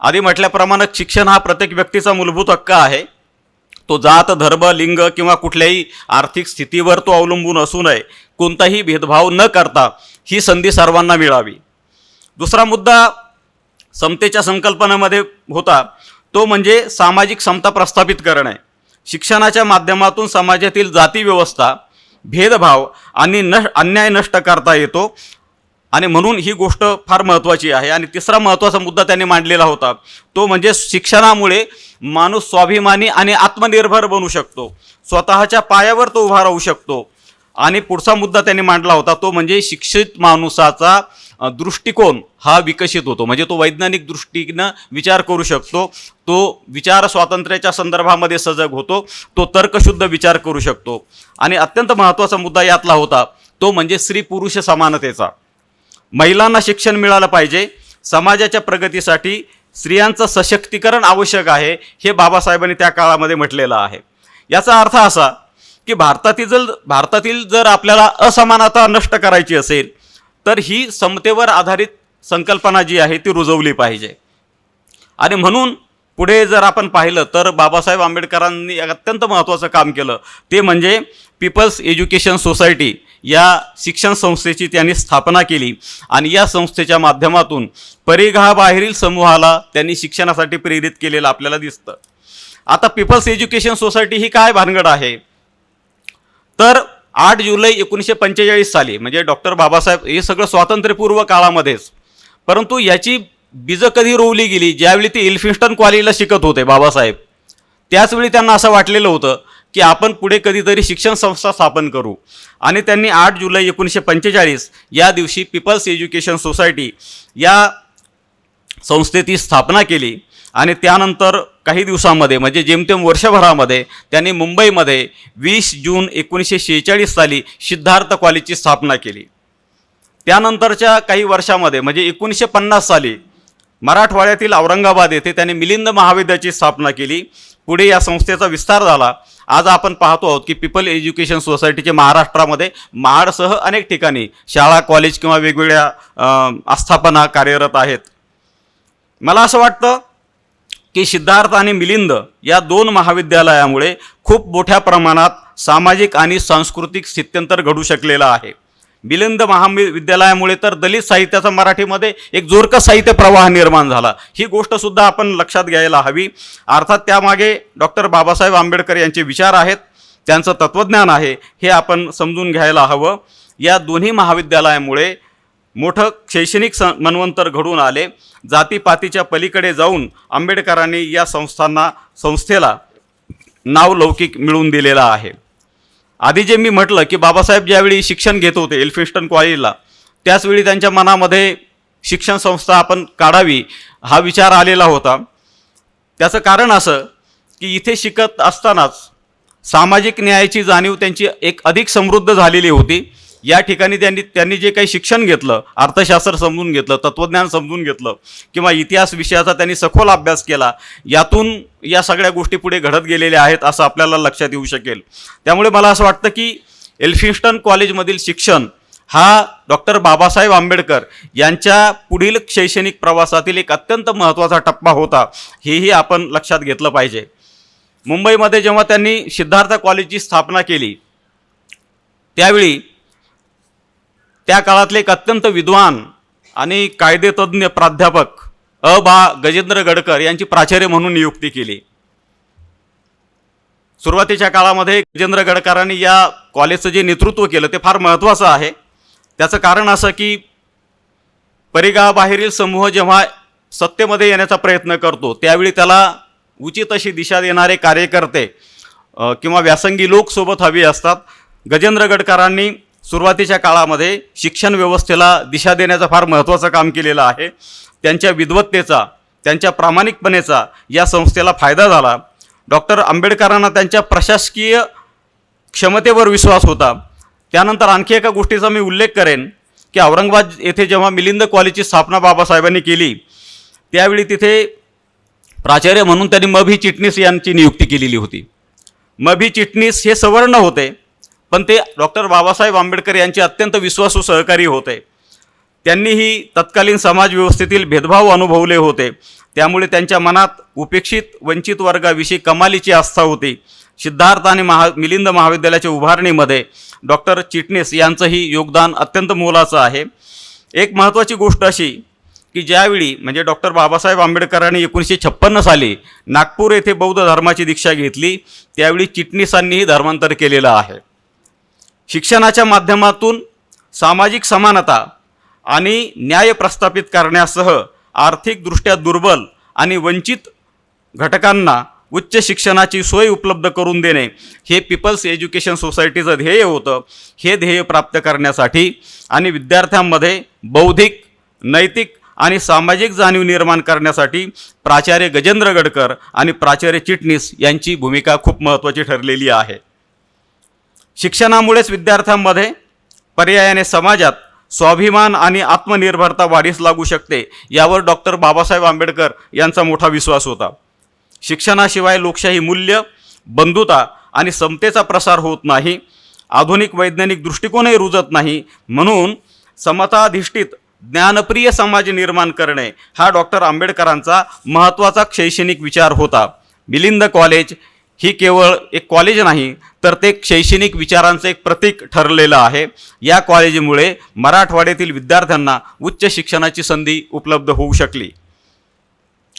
[SPEAKER 1] आधी म्हटल्याप्रमाणे शिक्षण हा प्रत्येक व्यक्तीचा मूलभूत हक्क आहे. तो जात, धर्म, लिंग किंवा कुठल्याही आर्थिक स्थितीवर तो अवलंबून असू नये. कोणताही भेदभाव न करता ही संधी सर्वांना मिळावी. दुसरा मुद्दा समतेच्या संकल्पनेमध्ये होता तो म्हणजे सामाजिक समता प्रस्थापित करणे. शिक्षणाच्या माध्यमातून समाजातील जाती व्यवस्था, भेदभाव आणि अन्याय नष्ट करता येतो आणि म्हणून ही गोष्ट फार महत्त्वाची आहे. आणि तिसरा महत्त्वाचा मुद्दा त्यांनी मांडलेला होता तो म्हणजे शिक्षणामुळे माणूस स्वाभिमानी आणि आत्मनिर्भर बनू शकतो, स्वतःच्या पायावर तो उभा राहू शकतो. आणि पुढचा मुद्दा त्यांनी मांडला होता तो म्हणजे शिक्षित माणसाचा दृष्टिकोन हा विकसित होतो. म्हणजे तो वैज्ञानिक दृष्टीनं विचार करू शकतो, तो विचार स्वातंत्र्याच्या संदर्भामध्ये सजग होतो, तो तर्कशुद्ध विचार करू शकतो. आणि अत्यंत महत्त्वाचा मुद्दा यातला होता तो म्हणजे स्त्री पुरुष समानतेचा. महिलांना शिक्षण मिळालं पाहिजे. समाजाच्या प्रगतीसाठी स्त्रियांचं सशक्तीकरण आवश्यक आहे हे बाबासाहेबांनी त्या काळामध्ये म्हटलेलं आहे. याचा अर्थ असा की भारतातील जर आपल्याला असमानता नष्ट करायची असेल तर ही समतेवर आधारित संकल्पना जी आहे ती रुजवली पाहिजे. आणि म्हणून पुढे जर आपण पाहिलं तर बाबासाहेब आंबेडकरांनी अत्यंत महत्त्वाचं काम केलं, ते म्हणजे पीपल्स एज्युकेशन सोसायटी या शिक्षण संस्थेची त्यांनी स्थापना केली आणि या संस्थेच्या माध्यमातून परिघाबाहेरील समूहाला त्यांनी शिक्षणासाठी प्रेरित केलेलं आपल्याला दिसतं. आता पीपल्स एज्युकेशन सोसायटी ही काय भानगड आहे, तर 8 जुलै 1945 साली म्हणजे डॉक्टर बाबासाहेब, हे सगळं स्वातंत्र्यपूर्व काळामध्येच, परंतु याची बीजं कधी रोवली गेली, ज्यावेळी ते एल्फिन्स्टन कॉलेजला शिकत होते बाबासाहेब, त्याचवेळी त्यांना असं वाटलेलं होतं की आपण पुढे कधीतरी शिक्षण संस्था स्थापन करू. आणि त्यांनी 8 जुलै 1945 या दिवशी पीपल्स एज्युकेशन सोसायटी या संस्थेची स्थापना केली. आणि त्यानंतर काही दिवसांमध्ये म्हणजे जेमतेम वर्षभरामध्ये त्यांनी मुंबईमध्ये 20 जून 1946 साली सिद्धार्थ कॉलेजची स्थापना केली. त्यानंतरच्या काही वर्षामध्ये म्हणजे 1950 साली मराठवाड्यातील औरंगाबाद येथे त्यांनी मिलिंद महाविद्यालयाची स्थापना केली. पुढे या संस्थेचा विस्तार झाला. आज आपण पाहतो आहोत की पीपल एज्युकेशन सोसायटीचे महाराष्ट्रामध्ये महाडसह अनेक ठिकाणी शाळा, कॉलेज किंवा वेगवेगळ्या आस्थापना कार्यरत आहेत. मला असं वाटतं की सिद्धार्थ आणि मिलिंद या 2 महाविद्यालयामुळे खूप मोठ्या प्रमाणात सामाजिक आणि सांस्कृतिक स्थित्यंतर घडू शकलेलं आहे. मिलिंद महाविद्यालयामुळे तर दलित साहित्याचा मराठीमध्ये एक जोरकस साहित्य प्रवाह निर्माण झाला. ही गोष्टसुद्धा आपण लक्षात घ्यायला हवी. अर्थात त्यामागे डॉक्टर बाबासाहेब आंबेडकर यांचे विचार आहेत, त्यांचं तत्त्वज्ञान आहे, हे आपण समजून घ्यायला हवं. या दोन्ही महाविद्यालयामुळे मोठं शैक्षणिक मनवंतर घडून आले. जातीपातीच्या पलीकडे जाऊन आंबेडकरांनी या संस्थेला नावलौकिक मिळवून दिलेला आहे. आधी जे मी म्हटलं की बाबासाहेब ज्यावेळी शिक्षण घेत होते एल्फिन्स्टन कॉलेजला, त्याचवेळी त्यांच्या मनामध्ये शिक्षण संस्था आपण काढावी हा विचार आलेला होता. त्याचं कारण असं की इथे शिकत असतानाच सामाजिक न्यायाची जाणीव त्यांची एक अधिक समृद्ध झालेली होती. या ठिकाणी त्यांनी जे काही शिक्षण घेतलं, अर्थशास्त्र समजून घेतलं, तत्त्वज्ञान समजून घेतलं किंवा इतिहास विषयाचा त्यांनी सखोल अभ्यास केला, यातून या सगळ्या गोष्टी पुढे घडत गेलेल्या आहेत असं आपल्याला लक्षात येऊ शकेल. त्यामुळे मला असं वाटतं की एल्फिन्स्टन कॉलेजमधील शिक्षण हा डॉक्टर बाबासाहेब आंबेडकर यांच्या पुढील शैक्षणिक प्रवासातील एक अत्यंत महत्त्वाचा टप्पा होता, हेही आपण लक्षात घेतलं पाहिजे. मुंबईमध्ये जेव्हा त्यांनी सिद्धार्थ कॉलेजची स्थापना केली त्यावेळी त्या काळातले एक अत्यंत विद्वान आणि कायदेतज्ञ प्राध्यापक गजेंद्र गडकर यांची प्राचार्य म्हणून नियुक्ती केली. सुरुवातीच्या काळामध्ये गजेंद्र गडकरांनी या कॉलेजचं जे नेतृत्व केलं ते फार महत्त्वाचं आहे. त्याचं कारण असं की परिघाबाहेरील समूह जेव्हा सत्तेमध्ये येण्याचा प्रयत्न करतो त्यावेळी त्याला उचित अशी दिशा देणारे कार्यकर्ते किंवा व्यासंगी लोक सोबत हवी असतात. गजेंद्र गडकरांनी सुरुवातीच्या काळामध्ये शिक्षण व्यवस्थेला दिशा देण्याचं फार महत्त्वाचं काम केलेलं आहे. त्यांच्या विद्वत्तेचा, त्यांच्या प्रामाणिकपणेचा या संस्थेला फायदा झाला. डॉक्टर आंबेडकरांना त्यांच्या प्रशासकीय क्षमतेवर विश्वास होता. त्यानंतर आणखी एका गोष्टीचा मी उल्लेख करेन की औरंगाबाद येथे जेव्हा मिलिंद कॉलेजची स्थापना बाबासाहेबांनी केली त्यावेळी तिथे प्राचार्य म्हणून त्यांनी म.भी. चिटणीस यांची नियुक्ती केलेली होती. म.भी. चिटणीस हे सवर्ण होते, पण ते डॉक्टर बाबासाहेब आंबेडकर यांचे अत्यंत विश्वासू सहकारी होते. त्यांनीही तत्कालीन समाजव्यवस्थेतील भेदभाव अनुभवले होते, त्यामुळे त्यांच्या मनात उपेक्षित वंचित वर्गाविषयी कमालीची आस्था होती. सिद्धार्थ आणि मिलिंद महाविद्यालयाच्या उभारणीमध्ये डॉक्टर चिटणीस यांचंही योगदान अत्यंत मोलाचं आहे. एक महत्त्वाची गोष्ट अशी की ज्यावेळी म्हणजे डॉक्टर बाबासाहेब आंबेडकरांनी 1956 साली नागपूर येथे बौद्ध धर्माची दीक्षा घेतली, त्यावेळी चिटणीसांनीही धर्मांतर केलेलं आहे. शिक्षणाच्या माध्यमातून सामाजिक समानता आणि न्याय प्रस्थापित करण्यासह आर्थिकदृष्ट्या दुर्बल आणि वंचित घटकांना उच्च शिक्षणाची सोय उपलब्ध करून देणे हे पीपल्स एज्युकेशन सोसायटीचं ध्येय होतं. हे ध्येय प्राप्त करण्यासाठी आणि विद्यार्थ्यांमध्ये बौद्धिक, नैतिक आणि सामाजिक जाणीव निर्माण करण्यासाठी प्राचार्य गजेंद्र गडकर आणि प्राचार्य चिटणीस यांची भूमिका खूप महत्त्वाची ठरलेली आहे. शिक्षणामुळेच विद्यार्थ्यांमध्ये पर्यायाने समाजात स्वाभिमान आणि आत्मनिर्भरता वाढीस लागू शकते, यावर डॉक्टर बाबासाहेब आंबेडकर यांचा मोठा विश्वास होता. शिक्षणाशिवाय लोकशाही मूल्य, बंधुता आणि समतेचा प्रसार होत नाही, आधुनिक वैज्ञानिक दृष्टिकोनही रुजत नाही, म्हणून समताधिष्ठित ज्ञानप्रिय समाज निर्माण करणे हा डॉक्टर आंबेडकरांचा महत्त्वाचा शैक्षणिक विचार होता. मिलिंद कॉलेज ही केवळ एक कॉलेज नाही, तर ते शैक्षणिक विचारांचं एक प्रतीक ठरलेलं आहे. या कॉलेजमुळे मराठवाड्यातील विद्यार्थ्यांना उच्च शिक्षणाची संधी उपलब्ध होऊ शकली.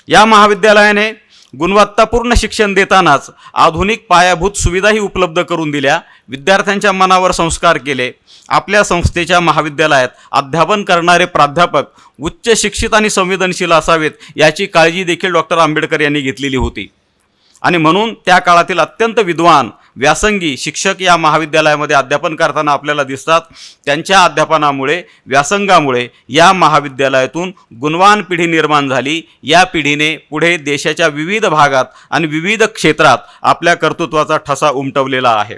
[SPEAKER 1] या महाविद्यालयाने गुणवत्तापूर्ण शिक्षण देतानाच आधुनिक पायाभूत सुविधाही उपलब्ध करून दिल्या, विद्यार्थ्यांच्या मनावर संस्कार केले. आपल्या संस्थेच्या महाविद्यालयात अध्यापन करणारे प्राध्यापक उच्च शिक्षित आणि संवेदनशील असावेत याची काळजी देखील डॉक्टर आंबेडकर यांनी घेतलेली होती. आणि म्हणून त्या काळातील अत्यंत विद्वान व्यासंगी शिक्षक या महाविद्यालयामध्ये अध्यापन करताना आपल्याला दिसतात. त्यांच्या अध्यापनामुळे, व्यासंगामुळे या महाविद्यालयातून गुणवान पिढी निर्माण झाली. या पिढीने पुढे देशाच्या विविध भागात आणि विविध क्षेत्रात आपल्या कर्तृत्वाचा ठसा उमटवलेला आहे.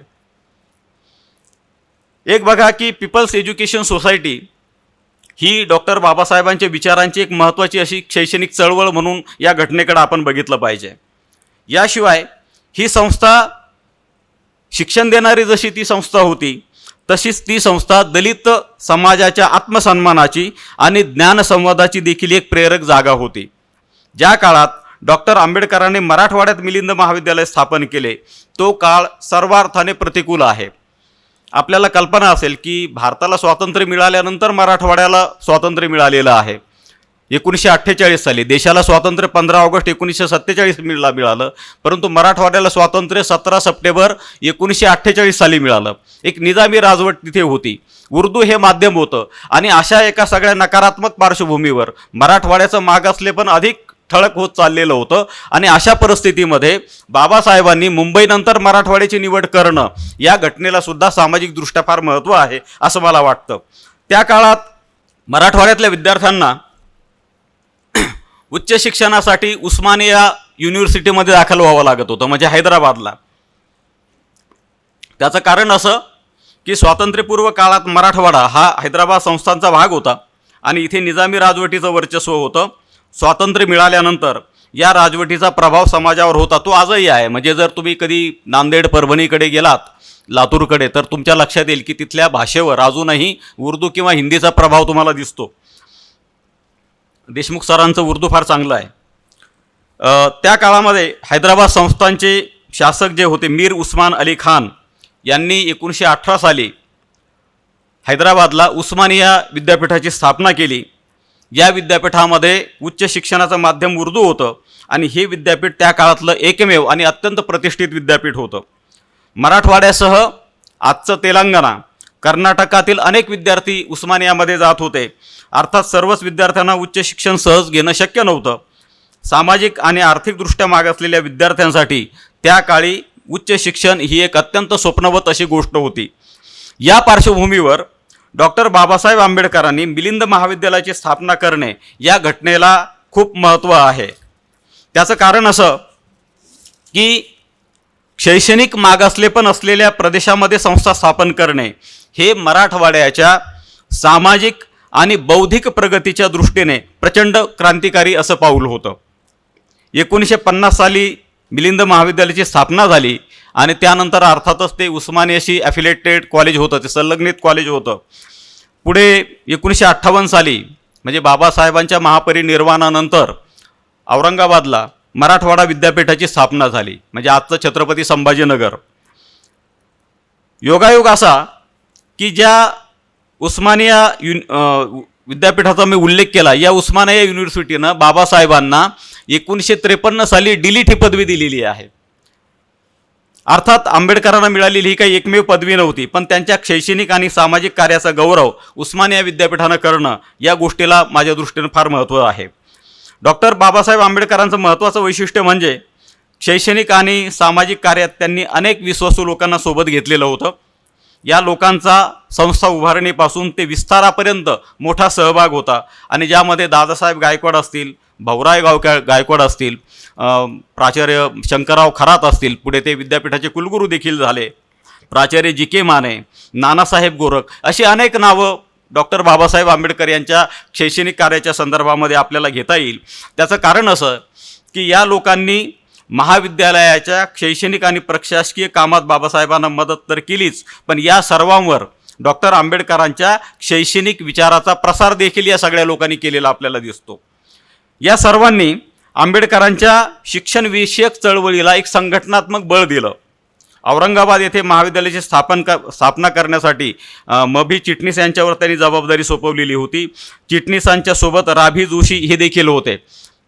[SPEAKER 1] एक बघा की पीपल्स एज्युकेशन सोसायटी ही डॉक्टर बाबासाहेबांच्या विचारांची एक महत्त्वाची अशी शैक्षणिक चळवळ म्हणून या घटनेकडे आपण बघितलं पाहिजे. याशिवाय ही संस्था शिक्षण देणारी जशी ती संस्था होती, तशीच ती संस्था दलित समाजाच्या आत्मसन्मानाची आणि ज्ञानसंवादाची देखील एक प्रेरक जागा होती. ज्या काळात डॉक्टर आंबेडकरांनी मराठवाड्यात मिलिंद महाविद्यालय स्थापन केले, तो काळ सर्वार्थाने प्रतिकूल आहे. आपल्याला कल्पना असेल की भारताला स्वातंत्र्य मिळाल्यानंतर मराठवाड्याला स्वातंत्र्य मिळालेलं आहे. 1948 साली देशाला स्वातंत्र्य 15 ऑगस्ट 1947 मिळालं, परंतु मराठवाड्याला स्वातंत्र्य 17 सप्टेंबर 1948 साली मिळालं. एक निजामी राजवट तिथे होती, उर्दू हे माध्यम होतं आणि अशा एका सगळ्या नकारात्मक पार्श्वभूमीवर मराठवाड्याचं मागासले पण अधिक ठळक होत चाललेलं होतं. आणि अशा परिस्थितीमध्ये बाबासाहेबांनी मुंबईनंतर मराठवाड्याची निवड करणं या घटनेला सुद्धा सामाजिकदृष्ट्या फार महत्त्व आहे असं मला वाटतं. त्या काळात मराठवाड्यातल्या विद्यार्थ्यांना उच्च शिक्षणासाठी उस्मानिया युनिव्हर्सिटीमध्ये दाखल व्हावं लागत होतं, म्हणजे हैदराबादला. त्याचं कारण असं की स्वातंत्र्यपूर्व काळात मराठवाडा हा हैदराबाद संस्थानचा भाग होता आणि इथे निजामी राजवटीचं वर्चस्व होतं. स्वातंत्र्य मिळाल्यानंतर या राजवटीचा प्रभाव समाजावर होता, तो आजही आहे. म्हणजे जर तुम्ही कधी नांदेड, परभणीकडे गेलात, लातूरकडे, तर तुमच्या लक्षात येईल की तिथल्या भाषेवर अजूनही उर्दू किंवा हिंदीचा प्रभाव तुम्हाला दिसतो. देशमुख सरांचं उर्दू फार चांगलं आहे. त्या काळामध्ये हैदराबाद संस्थानचे शासक जे होते मीर उस्मान अली खान यांनी 1918 साली हैदराबादला उस्मानिया विद्यापीठाची स्थापना केली. या विद्यापीठामध्ये उच्च शिक्षणाचं माध्यम उर्दू होतं आणि हे विद्यापीठ त्या काळातलं एकमेव आणि अत्यंत प्रतिष्ठित विद्यापीठ होतं. मराठवाड्यासह आजचं तेलंगणा, कर्नाटकातील अनेक विद्यार्थी उस्मानियामध्ये जात होते. अर्थात सर्वच विद्यार्थ्यांना उच्च शिक्षण सहज घेणं शक्य नव्हतं. सामाजिक आणि आर्थिकदृष्ट्या मागासलेल्या विद्यार्थ्यांसाठी त्या काळी उच्च शिक्षण ही एक अत्यंत स्वप्नवत अशी गोष्ट होती. या पार्श्वभूमीवर डॉक्टर बाबासाहेब आंबेडकरांनी मिलिंद महाविद्यालयाची स्थापना करणे या घटनेला खूप महत्त्व आहे. त्याचं कारण असं की शैक्षणिक मागासलेपण असलेल्या प्रदेशामध्ये संस्था स्थापन करणे हे मराठवाड्याच्या सामाजिक आणि बौद्धिक प्रगतीच्या दृष्टीने प्रचंड क्रांतिकारी असं पाऊल होतं. 1950 साली मिलिंद महाविद्यालयाची स्थापना झाली आणि त्यानंतर अर्थातच ते उस्मानियाशी ॲफिलेटेड कॉलेज होतं, ते संलग्नित कॉलेज होतं. पुढे 1958 साली म्हणजे बाबासाहेबांच्या महापरिनिर्वाणानंतर औरंगाबादला मराठवाडा विद्यापीठाची स्थापना झाली, म्हणजे आजचं छत्रपती संभाजीनगर. योगायोग असा की ज्या उस्मानिया विद्यापीठाचा मी उल्लेख केला, या उस्मानिया युनिव्हर्सिटीनं बाबासाहेबांना 1953 साली डीलिट ही पदवी दिलेली आहे. अर्थात आंबेडकरांना मिळालेली ही काही एकमेव पदवी नव्हती, पण त्यांच्या शैक्षणिक आणि सामाजिक कार्याचा गौरव उस्मानिया विद्यापीठानं करणं या गोष्टीला माझ्या दृष्टीनं फार महत्त्व आहे. डॉक्टर बाबासाहेब आंबेडकरांचं महत्त्वाचं वैशिष्ट्य म्हणजे शैक्षणिक आणि सामाजिक कार्यात त्यांनी अनेक विश्वासू लोकांना सोबत घेतलेलं होतं. या लोकांचा संस्था उभारणीपासून ते विस्तारापर्यंत मोठा सहभाग होता आणि ज्यामध्ये दादासाहेब गायकवाड असतील, भाऊराव गायकवाड असतील, प्राचार्य शंकरराव खरात असतील, पुढे ते विद्यापीठाचे कुलगुरू देखील झाले, प्राचार्य जी के माने, नानासाहेब गोरख, अशी अनेक नावं डॉक्टर बाबासाहेब आंबेडकर यांच्या शैक्षणिक कार्याच्या संदर्भामध्ये आपल्याला घेता येईल. त्याचं कारण असं की या लोकांनी महाविद्यालयाच्या शैक्षणिक आणि प्रशासकीय कामात बाबासाहेबांना मदत तर केलीच, पण या सर्वांवर डॉक्टर आंबेडकरांच्या शैक्षणिक विचाराचा प्रसार देखील या सगळ्या लोकांनी केलेला आपल्याला दिसतो. या सर्वांनी आंबेडकरांच्या शिक्षणविषयक चळवळीला एक संघटनात्मक बळ दिलं. औरंगाबाद येथे महाविद्यालयाची स्थापना करण्यासाठी मभी चिटणीस यांच्यावर त्यांनी जबाबदारी सोपवलेली होती. चिटणीसांच्या सोबत राभी जोशी हे देखील होते.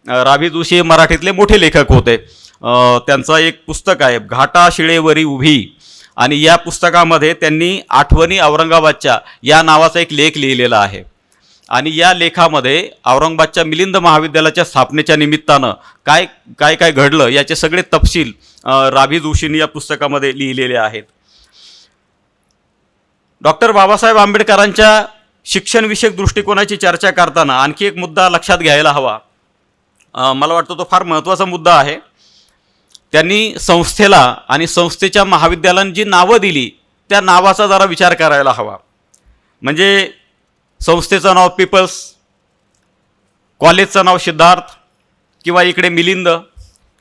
[SPEAKER 1] राभी जोशी हे मराठीतले मोठे लेखक होते. त्यांचं एक पुस्तक आहे घाटा शिळेवरी उभी, आणि या पुस्तकामध्ये त्यांनी आठवणी औरंगाबादच्या या नावाचा एक लेख लिहिलेला आहे. आणि या लेखामध्ये औरंगाबादच्या मिलिंद महाविद्यालयाच्या स्थापनेच्या निमित्तानं काय काय काय घडलं याचे सगळे तपशील राभी जोशींनी या पुस्तकामध्ये लिहिलेले आहेत. डॉक्टर बाबासाहेब आंबेडकरांच्या शिक्षणविषयक दृष्टिकोनाची चर्चा करताना आणखी एक मुद्दा लक्षात घ्यायला हवा. मला वाटतं तो फार महत्त्वाचा मुद्दा आहे. त्यांनी संस्थेला आणि संस्थेच्या महाविद्यालयानं जी नावं दिली त्या नावाचा जरा विचार करायला हवा. म्हणजे संस्थेचं नाव पीपल्स, कॉलेजचं नाव सिद्धार्थ, किंवा इकडे मिलिंद,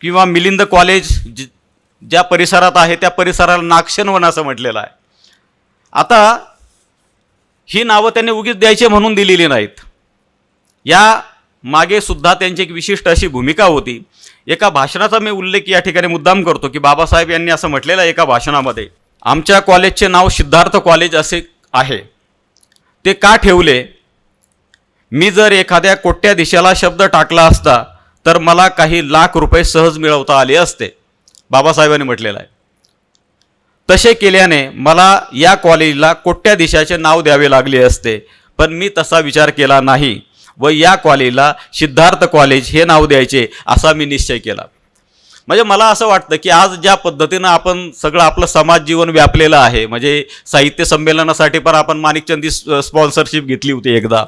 [SPEAKER 1] किंवा मिलिंद कॉलेज ज्या परिसरात आहे त्या परिसराला नागशनवन असं म्हटलेलं आहे. आता ही नावं त्यांनी उगीच द्यायचे म्हणून दिलेली नाहीत. या मागे सुद्धा त्यांची एक विशिष्ट अशी भूमिका होती. एका भाषणाचा मी उल्लेख या ठिकाणी मुद्दाम करतो की बाबासाहेब यांनी असं म्हटलेलं आहे एका भाषणामध्ये, आमच्या कॉलेजचे नाव सिद्धार्थ कॉलेज असे आहे. ते का ठेवले? मी जर एखाद्या कोट्याधीशाला शब्द टाकला असता तर मला काही लाख रुपये सहज मिळवता आले असते, बाबासाहेबांनी म्हटलेलं आहे. तसे केल्याने मला या कॉलेजला कोट्याधीशाचे नाव द्यावे लागले असते, पण मी तसा विचार केला नाही व या कॉलेजला सिद्धार्थ कॉलेज हे नाव द्यायचे असा मी निश्चय केला. म्हणजे मला असं वाटतं की आज ज्या पद्धतीनं आपण सगळं आपलं समाज जीवन व्यापलेलं आहे, म्हणजे साहित्य संमेलनासाठी पण आपण माणिकचंदी स्पॉन्सरशिप घेतली होती एकदा,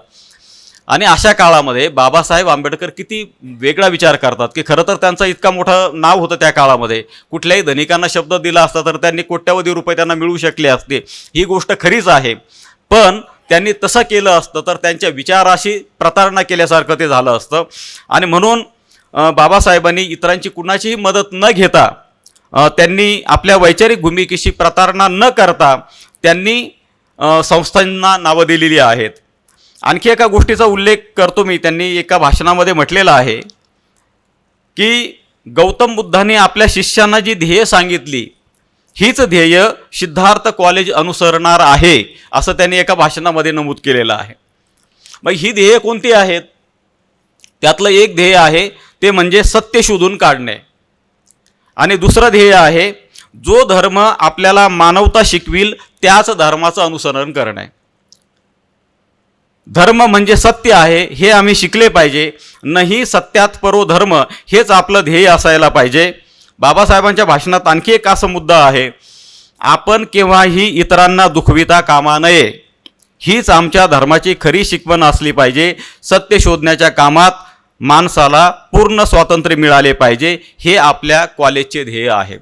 [SPEAKER 1] आणि अशा काळामध्ये बाबासाहेब आंबेडकर किती वेगळा विचार करतात की खरं तर त्यांचं इतका मोठं नाव होतं त्या काळामध्ये. कुठल्याही धनिकांना शब्द दिला असता तर त्यांनी कोट्यावधी रुपये त्यांना मिळू शकले असते, ही गोष्ट खरीच आहे. पण त्यांनी तसं केलं असतं तर त्यांच्या विचाराशी प्रतारणा केल्यासारखं ते झालं असतं. आणि म्हणून बाबासाहेबांनी इतरांची कुणाचीही मदत न घेता, त्यांनी आपल्या वैचारिक भूमिकेशी प्रतारणा न करता त्यांनी संस्थांना नावं दिलेली आहेत. आणखी एका गोष्टीचा उल्लेख करतो मी. त्यांनी एका भाषणामध्ये म्हटलेलं आहे की गौतम बुद्धांनी आपल्या शिष्यांना जी ध्येय सांगितली हीच ध्येय सिद्धार्थ कॉलेज अनुसरणार आहे, असं त्यांनी एका भाषणामध्ये नमूद केलेलं आहे. मग ही ध्येय कोणती आहेत? त्यातलं एक ध्येय आहे ते म्हणजे सत्य शोधून काढणे, आणि दुसरं ध्येय आहे जो धर्म आपल्याला मानवता शिकविल त्याच धर्माचं अनुसरण करणे. धर्म म्हणजे सत्य आहे हे आम्ही शिकले पाहिजे, नाही सत्यात परो धर्म हेच आपलं ध्येय असायला पाहिजे. बाबासाहेबांच्या भाषणात आणखी एक असा मुद्दा आहे, आपण केव्हाही इतरांना दुखविता कामा नये, हीच आमच्या धर्माची खरी शिकवण असली पाहिजे. सत्य शोधण्याच्या कामात माणसाला पूर्ण स्वातंत्र्य मिळाले पाहिजे, हे आपल्या कॉलेजचे ध्येय आहे.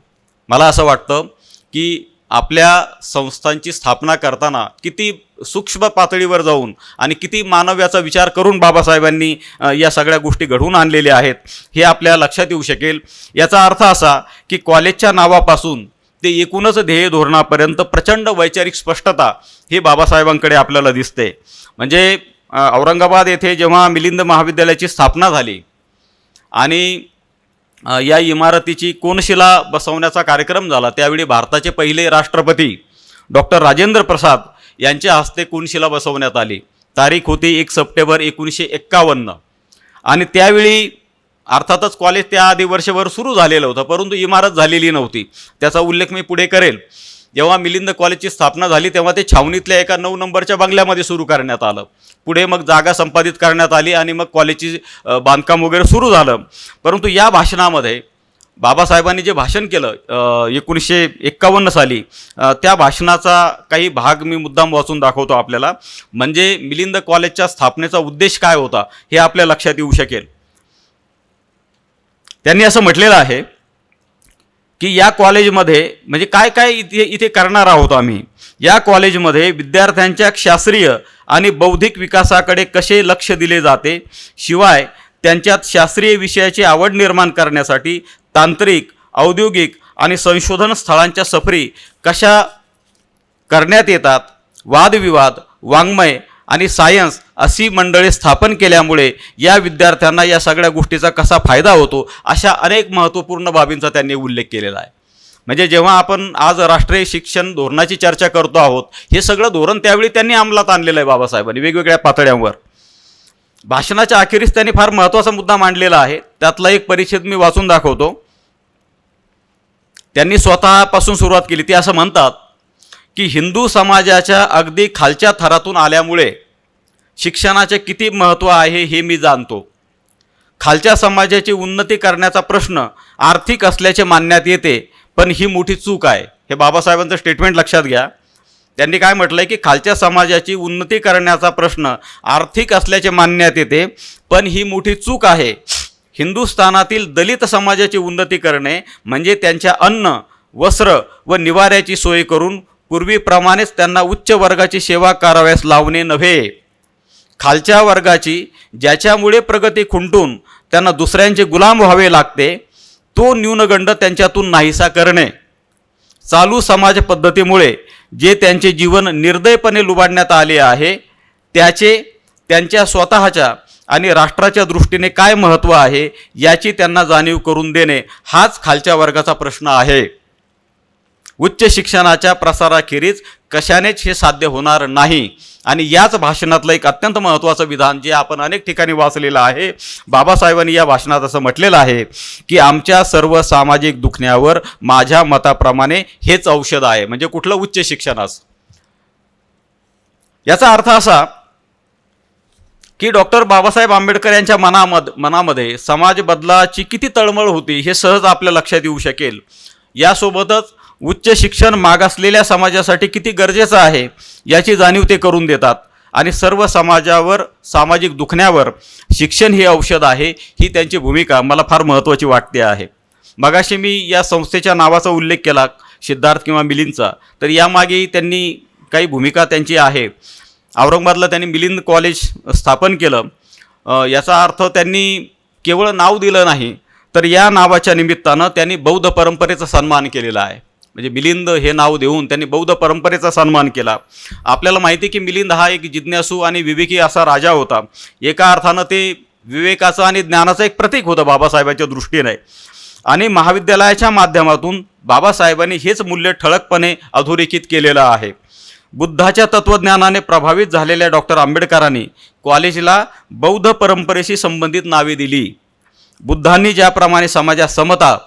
[SPEAKER 1] मला असं वाटतं की आपल्या संस्थांची स्थापना करताना किती सूक्ष्म पातळीवर जाऊन आणि किती मानव्याचा विचार करून बाबासाहेबांनी या सगळ्या गोष्टी घडवून आणलेल्या आहेत हे आपल्या लक्षात येऊ शकेल. याचा अर्थ असा की कॉलेजच्या नावापासून ते एकूणच ध्येय धोरणापर्यंत प्रचंड वैचारिक स्पष्टता हे बाबासाहेबांकडे आपल्याला दिसते. म्हणजे औरंगाबाद येथे जेव्हा मिलिंद महाविद्यालयाची स्थापना झाली आणि या इमारतीची कोनशिला बसवण्याचा कार्यक्रम झाला, त्यावेळी भारताचे पहिले राष्ट्रपती डॉक्टर राजेंद्र प्रसाद यांच्या हस्ते कोनशिला बसवण्यात आली. तारीख होती 1 सप्टेंबर 1951. आणि त्यावेळी अर्थातच कॉलेज त्याआधी वर्षभर सुरू झालेलं होतं, परंतु इमारत झालेली नव्हती. त्याचा उल्लेख मी पुढे करेल. जेव्हा मिलिंद कॉलेजची स्थापना झाली तेव्हा ते छावणीतल्या एका 9 नंबरच्या बंगल्यामध्ये सुरू करण्यात आलं. पुढे मग जागा संपादित करण्यात आली आणि मग कॉलेजची बांधकाम वगैरे सुरू झालं. परंतु या भाषणामध्ये बाबासाहेबांनी जे भाषण केलं 1951 साली, त्या भाषणाचा काही भाग मी मुद्दाम वाचून दाखवतो आपल्याला, म्हणजे मिलिंद कॉलेजच्या स्थापनेचा उद्देश काय होता हे आपल्या लक्षात येऊ शकेल. त्यांनी असं म्हटलेलं आहे की या कॉलेजमध्ये म्हणजे काय काय इथे करणार आहोत आम्ही. या कॉलेजमध्ये विद्यार्थ्यांच्या शास्त्रीय आणि बौद्धिक विकासाकडे कसे लक्ष दिले जाते, शिवाय त्यांच्यात शास्त्रीय विषयाची आवड निर्माण करण्यासाठी तांत्रिक, औद्योगिक आणि संशोधन स्थळांच्या सफरी कशा करण्यात येतात, वादविवाद, वाङ्मय आणि सायन्स अशी मंडळे स्थापन केल्यामुळे या विद्यार्थ्यांना या सगळ्या गोष्टीचा कसा फायदा होतो, अशा अनेक महत्त्वपूर्ण बाबींचा त्यांनी उल्लेख केलेला आहे. म्हणजे जेव्हा आपण आज राष्ट्रीय शिक्षण धोरणाची चर्चा करतो आहोत, हे सगळं धोरण त्यावेळी त्यांनी अंमलात आणलेलं आहे बाबासाहेबांनी वेगवेगळ्या पातळ्यांवर. भाषणाच्या अखेरीस त्यांनी फार महत्त्वाचा मुद्दा मांडलेला आहे. त्यातला एक परिच्छेद मी वाचून दाखवतो. त्यांनी स्वतःपासून सुरुवात केली. ती असं म्हणतात की हिंदू समाजाच्या अगदी खालच्या थरातून आल्यामुळे शिक्षणाचे किती महत्त्व आहे हे मी जाणतो. खालच्या समाजाची उन्नती करण्याचा प्रश्न आर्थिक असल्याचे मानण्यात येते, पण ही मोठी चूक आहे. हे बाबासाहेबांचं स्टेटमेंट लक्षात घ्या. त्यांनी काय म्हटलं आहे की खालच्या समाजाची उन्नती करण्याचा प्रश्न आर्थिक असल्याचे मानण्यात येते, पण ही मोठी चूक आहे. हिंदुस्थानातील दलित समाजाची उन्नती करणे म्हणजे त्यांच्या अन्न, वस्त्र व निवाऱ्याची सोय करून पूर्वीप्रमाणेच त्यांना उच्च वर्गाची सेवा कराव्यास लावणे नव्हे. खालच्या वर्गाची ज्याच्यामुळे प्रगती खुंटून त्यांना दुसऱ्यांचे गुलाम व्हावे लागते, तो न्यूनगंड त्यांच्यातून नाहीसा करणे. चालू समाज पद्धतीमुळे जे त्यांचे जीवन निर्दयपणे लुबाडण्यात आले आहे, त्याचे त्यांच्या स्वतःच्या आणि राष्ट्राच्या दृष्टीने काय महत्त्व आहे याची त्यांना जाणीव करून देणे, हाच खालच्या वर्गाचा प्रश्न आहे. उच्च शिक्षणाच्या प्रसाराखेरीज कशानेच हे साध्य होणार नाही. आणि याच भाषणातलं एक अत्यंत महत्त्वाचं विधान जे आपण अनेक ठिकाणी वाचलेलं आहे. बाबासाहेबांनी या भाषणात असं म्हटलेलं आहे की आमच्या सर्व सामाजिक दुखण्यावर माझ्या मताप्रमाणे हेच औषध आहे. म्हणजे कुठलं? उच्च शिक्षणाचं. याचा अर्थ असा की डॉक्टर बाबासाहेब आंबेडकर यांच्या मनामध्ये समाज बदलाची किती तळमळ होती हे सहज आपल्या लक्षात येऊ शकेल. यासोबतच उच्च शिक्षण मागासलेल्या समाजासाठी किती गरजेचं आहे याची जाणीव ते करून देतात. आणि सर्व समाजावर, सामाजिक दुखण्यावर शिक्षण हे औषध आहे, ही त्यांची भूमिका मला फार महत्त्वाची वाटते आहे. मगाशी मी या संस्थेच्या नावाचा उल्लेख केला, सिद्धार्थ किंवा मिलिंदचा, तर यामागे त्यांनी काही भूमिका त्यांची आहे. औरंगाबादला त्यांनी मिलिंद कॉलेज स्थापन केलं. याचा अर्थ त्यांनी केवळ नाव दिलं नाही, तर या नावाच्या निमित्तानं त्यांनी बौद्ध परंपरेचा सन्मान केलेला आहे. म्हणजे मिलिंद हे नाव देऊन त्यांनी बौद्ध परंपरेचा सन्मान केला. आपल्याला माहिती आहे की मिलिंद हा एक जिज्ञासू आणि विवेकी असा राजा होता. एका अर्थानं ते विवेकाचं आणि ज्ञानाचं एक प्रतीक होतं बाबासाहेबांच्या दृष्टीने. आणि महाविद्यालयाच्या माध्यमातून बाबासाहेबांनी हेच मूल्य ठळकपणे अधोरेखित केलेलं आहे. बुद्धाच्या तत्त्वज्ञानाने प्रभावित झालेल्या डॉक्टर आंबेडकरांनी कॉलेजला बौद्ध परंपरेशी संबंधित नावे दिली. बुद्धांनी ज्याप्रमाणे समाजात समता,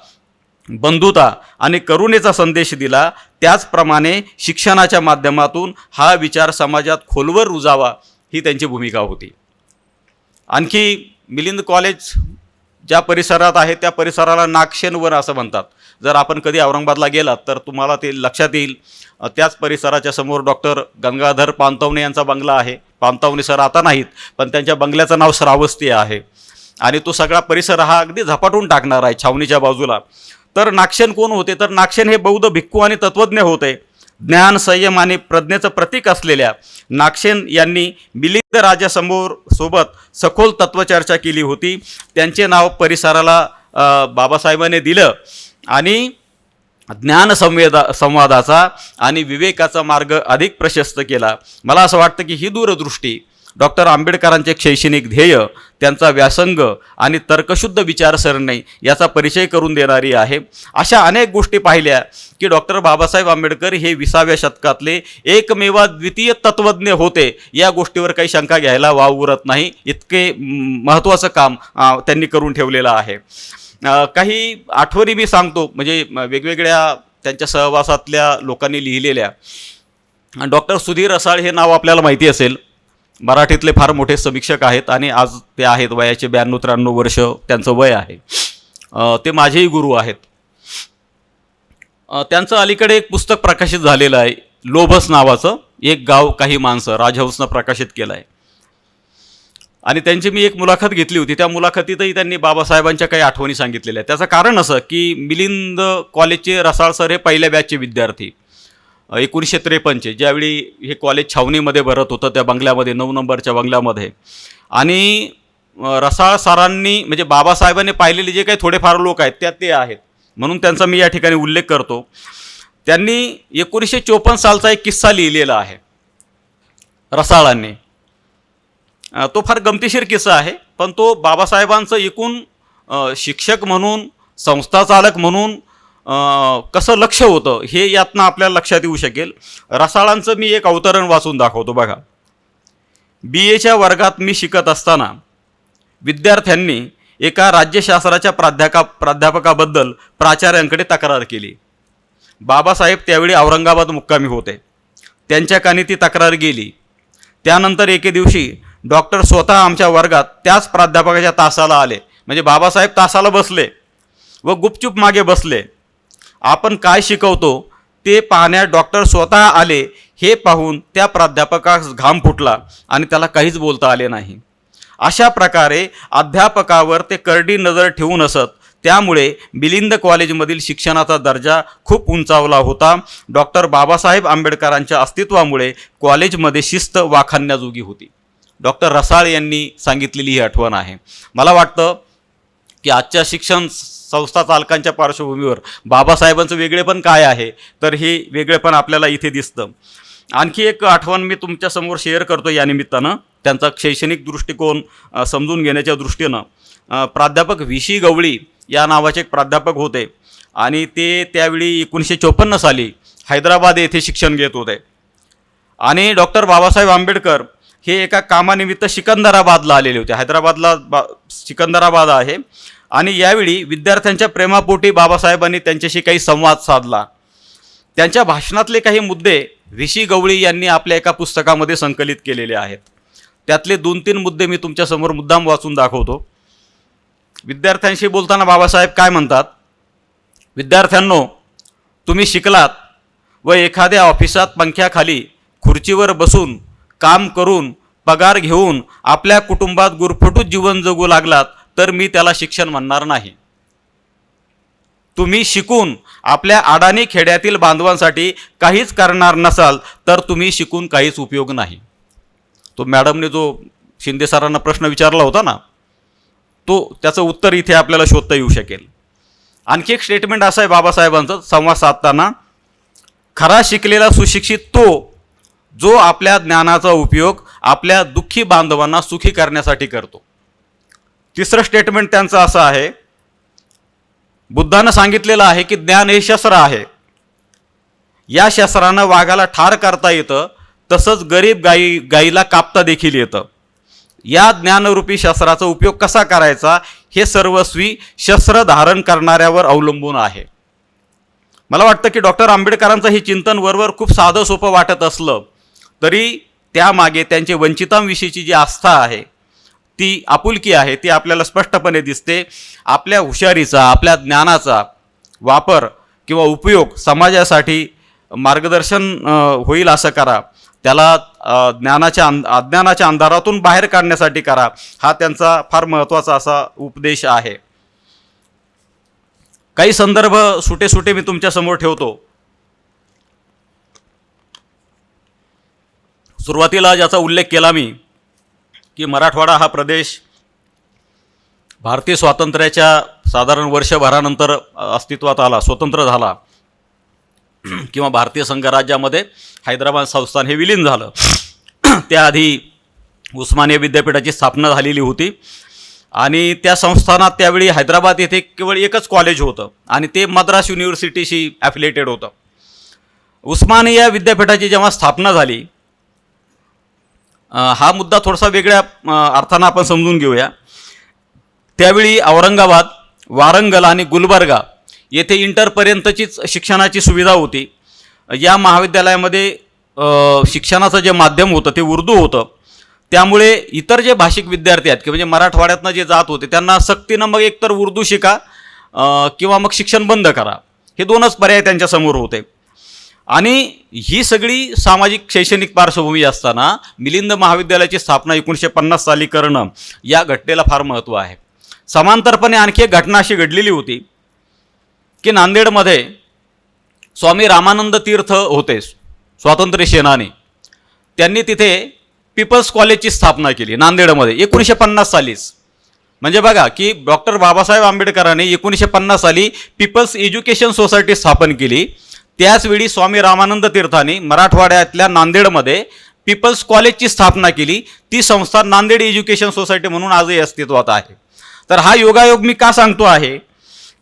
[SPEAKER 1] बंधुता आणि करुणेचा संदेश दिला, त्याचप्रमाणे शिक्षणाच्या माध्यमातून हा विचार समाजात खोलवर रुजावा, ही त्यांची भूमिका होती. आणखी मिलिंद कॉलेज ज्या परिसरात आहे त्या परिसराला नागशेन वन असं म्हणतात. जर आपण कधी औरंगाबादला गेलात तर तुम्हाला ते लक्षात येईल. त्याच परिसराच्या समोर डॉक्टर गंगाधर पानतावणे यांचा बंगला आहे. पानतावणे सर आता नाहीत, पण त्यांच्या बंगल्याचं नाव श्रावस्ती आहे. आणि तो सगळा परिसर हा अगदी झपाटून टाकणार आहे छावणीच्या बाजूला. तर नागशेन कोण होते? तर नागशेन हे बौद्ध भिक्खू आणि तत्त्वज्ञ होते. ज्ञान, संयम आणि प्रज्ञेचं प्रतीक असलेल्या नागशेन यांनी मिलिंद राजासमोर सखोल तत्वचर्चा केली होती. त्यांचे नाव परिसराला बाबासाहेबांनी दिलं आणि ज्ञान संवादाचा आणि विवेकाचा मार्ग अधिक प्रशस्त केला. मला असं वाटतं की ही दूरदृष्टी, डॉक्टर आंबेडकरांचे शैक्षणिक ध्येय, त्यांचा व्यासंग आणि तर्कशुद्ध विचारसरणी याचा परिचय करून देणारी आहे. अशा अनेक गोष्टी पाहिल्या की डॉक्टर बाबासाहेब आंबेडकर हे 20व्या शतकातले एकमेव द्वितीय तत्त्वज्ञ होते. या गोष्टीवर काही शंका घ्यायला वाव उरत नाही. इतके महत्त्वाचं काम त्यांनी करून ठेवलेलं आहे. काही आठवणी मी सांगतो, म्हणजे वेगवेगळ्या त्यांच्या सहवासातल्या लोकांनी लिहिलेल्या. डॉक्टर सुधीर रसाळ हे नाव आपल्याला माहिती असेल. मराठीतले फार मोठे समीक्षक आहेत आणि आज ते आहेत. वयाचे 92-93 वर्ष त्यांचं वय आहे. ते माझेही गुरु आहेत. त्यांचं अलीकडे एक पुस्तक प्रकाशित झालेलं आहे, लोभस नावाचं. एक गाव काही माणसं, राजहंसनं प्रकाशित केलं आहे. आणि त्यांची मी एक मुलाखत घेतली होती. त्या मुलाखतीतही त्यांनी बाबासाहेबांच्या काही आठवणी सांगितलेल्या आहेत. त्याचं कारण असं की मिलिंद कॉलेजचे रसाळ सर हे पहिल्या बॅचचे विद्यार्थी 1953चे, ज्यावेळी हे कॉलेज छावणीमध्ये भरत होतं, त्या बंगल्यामध्ये 9 नंबरच्या बंगल्यामध्ये. आणि रसाळ सरांनी म्हणजे बाबासाहेबांनी पाहिलेले जे काही थोडेफार लोक आहेत ते आहेत, म्हणून त्यांचा मी या ठिकाणी उल्लेख करतो. त्यांनी 1954 सालचा एक किस्सा लिहिलेला आहे रसाळांनी. तो फार गमतीशीर किस्सा आहे, पण तो बाबासाहेबांचं एकूण शिक्षक म्हणून, संस्थाचालक म्हणून कसं लक्ष होतं हे यातनं आपल्याला लक्षात येऊ शकेल. रसाळांचं मी एक अवतरण वाचून दाखवतो बघा. BAच्या वर्गात मी शिकत असताना विद्यार्थ्यांनी एका राज्यशास्त्राच्या प्राध्यापकाबद्दल प्राचार्यांकडे तक्रार केली. बाबासाहेब त्यावेळी औरंगाबाद मुक्कामी होते. त्यांच्या कानी ती तक्रार गेली. त्यानंतर एके दिवशी डॉक्टर स्वतः आमच्या वर्गात त्याच प्राध्यापकाच्या तासाला आले. म्हणजे बाबासाहेब तासाला बसले व गुपचूप मागे बसले. आपण काय शिकवतो ते पाहण्यात डॉक्टर स्वतः आले. हे पाहून त्या प्राध्यापकास घाम फुटला आणि त्याला काहीच बोलता आले नाही. अशा प्रकारे अध्यापकावर ते करडी नजर ठेवून असत. त्यामुळे मिलिंद कॉलेजमधील शिक्षणाचा दर्जा खूप उंचावला होता. डॉक्टर बाबासाहेब आंबेडकरांच्या अस्तित्वामुळे कॉलेजमध्ये शिस्त वाखाणण्याजोगी होती. डॉक्टर रसाळ यांनी सांगितलेली ही आठवण आहे. मला वाटतं की आजच्या शिक्षण संस्था चालकांच्या पार्श्वभूमीवर बाबासाहेबांचं वेगळेपण काय आहे, तर हे वेगळेपण आपल्याला इथे दिसतं. आणखी एक आठवण मी तुमच्यासमोर शेअर करतो या निमित्तानं. त्यांचा शैक्षणिक दृष्टिकोन समजून घेण्याच्या दृष्टीनं प्राध्यापक VC गवळी या नावाचे एक प्राध्यापक होते आणि ते त्यावेळी 1954 साली हैदराबाद येथे शिक्षण घेत होते. आणि डॉक्टर बाबासाहेब आंबेडकर हे एका कामानिमित्त सिकंदराबादला आलेले होते. हैदराबादला सिकंदराबाद आहे. आणि यावेळी विद्यार्थ्यांच्या प्रेमापोटी बाबासाहेबांनी त्यांच्याशी काही संवाद साधला. त्यांच्या भाषणातले काही मुद्दे VC गवळी यांनी आपल्या एका पुस्तकामध्ये संकलित केलेले आहेत. त्यातले 2-3 मुद्दे मी तुमच्यासमोर मुद्दाम वाचून दाखवतो. विद्यार्थ्यांशी बोलताना बाबासाहेब काय म्हणतात? विद्यार्थ्यांनो, तुम्ही शिकलात व एखाद्या ऑफिसात पंख्याखाली खुर्चीवर बसून काम करून पगार घेऊन आपल्या कुटुंबात गुरफटून जीवन जगू लागलात तर मी त्याला शिक्षण म्हणणार नाही. तुम्ही शिकून आपल्या अडाणी खेड्यातील बांधवांसाठी काहीच करणार नसाल तर तुम्ही शिकून काहीच उपयोग नाही. तो मॅडमने जो शिंदे सरांना प्रश्न विचारला होता ना, त्याचं उत्तर इथे आपल्याला शोधता येऊ शकेल. आणखी एक स्टेटमेंट असं आहे बाबासाहेबांचं संवाद साधताना, खरा शिकलेला सुशिक्षित तो जो आपल्या ज्ञानाचा उपयोग आपल्या दुःखी बांधवांना सुखी करण्यासाठी करतो. तिसरं स्टेटमेंट त्यांचं असं आहे, बुद्धानं सांगितलेलं आहे की ज्ञान हे शस्त्र आहे. या शस्त्रानं वाघाला ठार करता येतं, तसंच गरीब गाईला कापता देखील येतं. या ज्ञानरूपी शस्त्राचा उपयोग कसा करायचा हे सर्वस्वी शस्त्र धारण करणाऱ्यावर अवलंबून आहे. मला वाटतं की डॉक्टर आंबेडकरांचं हे चिंतन वरवर खूप साधं सोपं वाटत असलं तरी त्यामागे त्यांचे वंचितांविषयीची जी आस्था आहे, ती आपुलकी आहे, ती आपल्याला स्पष्टपणे दिसते. आपल्या हुशारीचा, आपल्या ज्ञानाचा वापर किंवा उपयोग समाजासाठी मार्गदर्शन होईल असं करा. त्याला अज्ञानाच्या अंधारातून बाहेर काढण्यासाठी करा. हा त्यांचा फार महत्त्वाचा असा उपदेश आहे. काही संदर्भ सुटे मी तुमच्यासमोर ठेवतो. सुरुवातीला ज्याचा उल्लेख केला मी की मराठवाडा हा प्रदेश भारतीय स्वातंत्र्याच्या साधारण वर्षभरानंतर अस्तित्वात आला, स्वतंत्र झाला किंवा भारतीय संघराज्यामध्ये हैदराबाद संस्थान हे विलीन झालं. त्याआधी उस्मानिया विद्यापीठाची स्थापना झालेली होती आणि त्या संस्थानात त्यावेळी हैदराबाद येथे केवळ एकच कॉलेज होतं आणि ते मद्रास युनिव्हर्सिटीशी ॲफिलेटेड होतं. उस्मानिया विद्यापीठाची जेव्हा स्थापना झाली, हा मुद्दा थोडासा वेगळ्या अर्थानं आपण समजून घेऊया. त्यावेळी औरंगाबाद, वारंगल आणि गुलबर्गा येथे इंटरपर्यंतचीच शिक्षणाची सुविधा होती. या महाविद्यालयामध्ये शिक्षणाचं जे माध्यम होतं ते उर्दू होतं. त्यामुळे इतर जे भाषिक विद्यार्थी आहेत की म्हणजे मराठवाड्यातनं जे जात होते त्यांना सक्तीनं मग एकतर उर्दू शिका किंवा मग शिक्षण बंद करा, हे दोनच पर्याय त्यांच्यासमोर होते. आणि ही सगळी सामाजिक शैक्षणिक पार्श्वभूमी असताना मिलिंद महाविद्यालयाची स्थापना 1950 साली करणं या घटनेला फार महत्त्व आहे. समांतरपणे आणखी एक घटना अशी घडलेली होती की नांदेडमध्ये स्वामी रामानंद तीर्थ होते, स्वातंत्र्य सेनानी. त्यांनी तिथे पीपल्स कॉलेजची स्थापना केली नांदेडमध्ये 1950 सालीच. म्हणजे बघा की डॉक्टर बाबासाहेब आंबेडकरांनी 1950 साली पीपल्स एज्युकेशन सोसायटी स्थापन केली. त्याचवेळी स्वामी रामानंद तीर्थांनी मराठवाड्यातल्या नांदेडमध्ये पीपल्स कॉलेजची स्थापना केली. ती संस्था नांदेड एज्युकेशन सोसायटी म्हणून आजही अस्तित्वात आहे. तर हा योगायोग मी का सांगतो आहे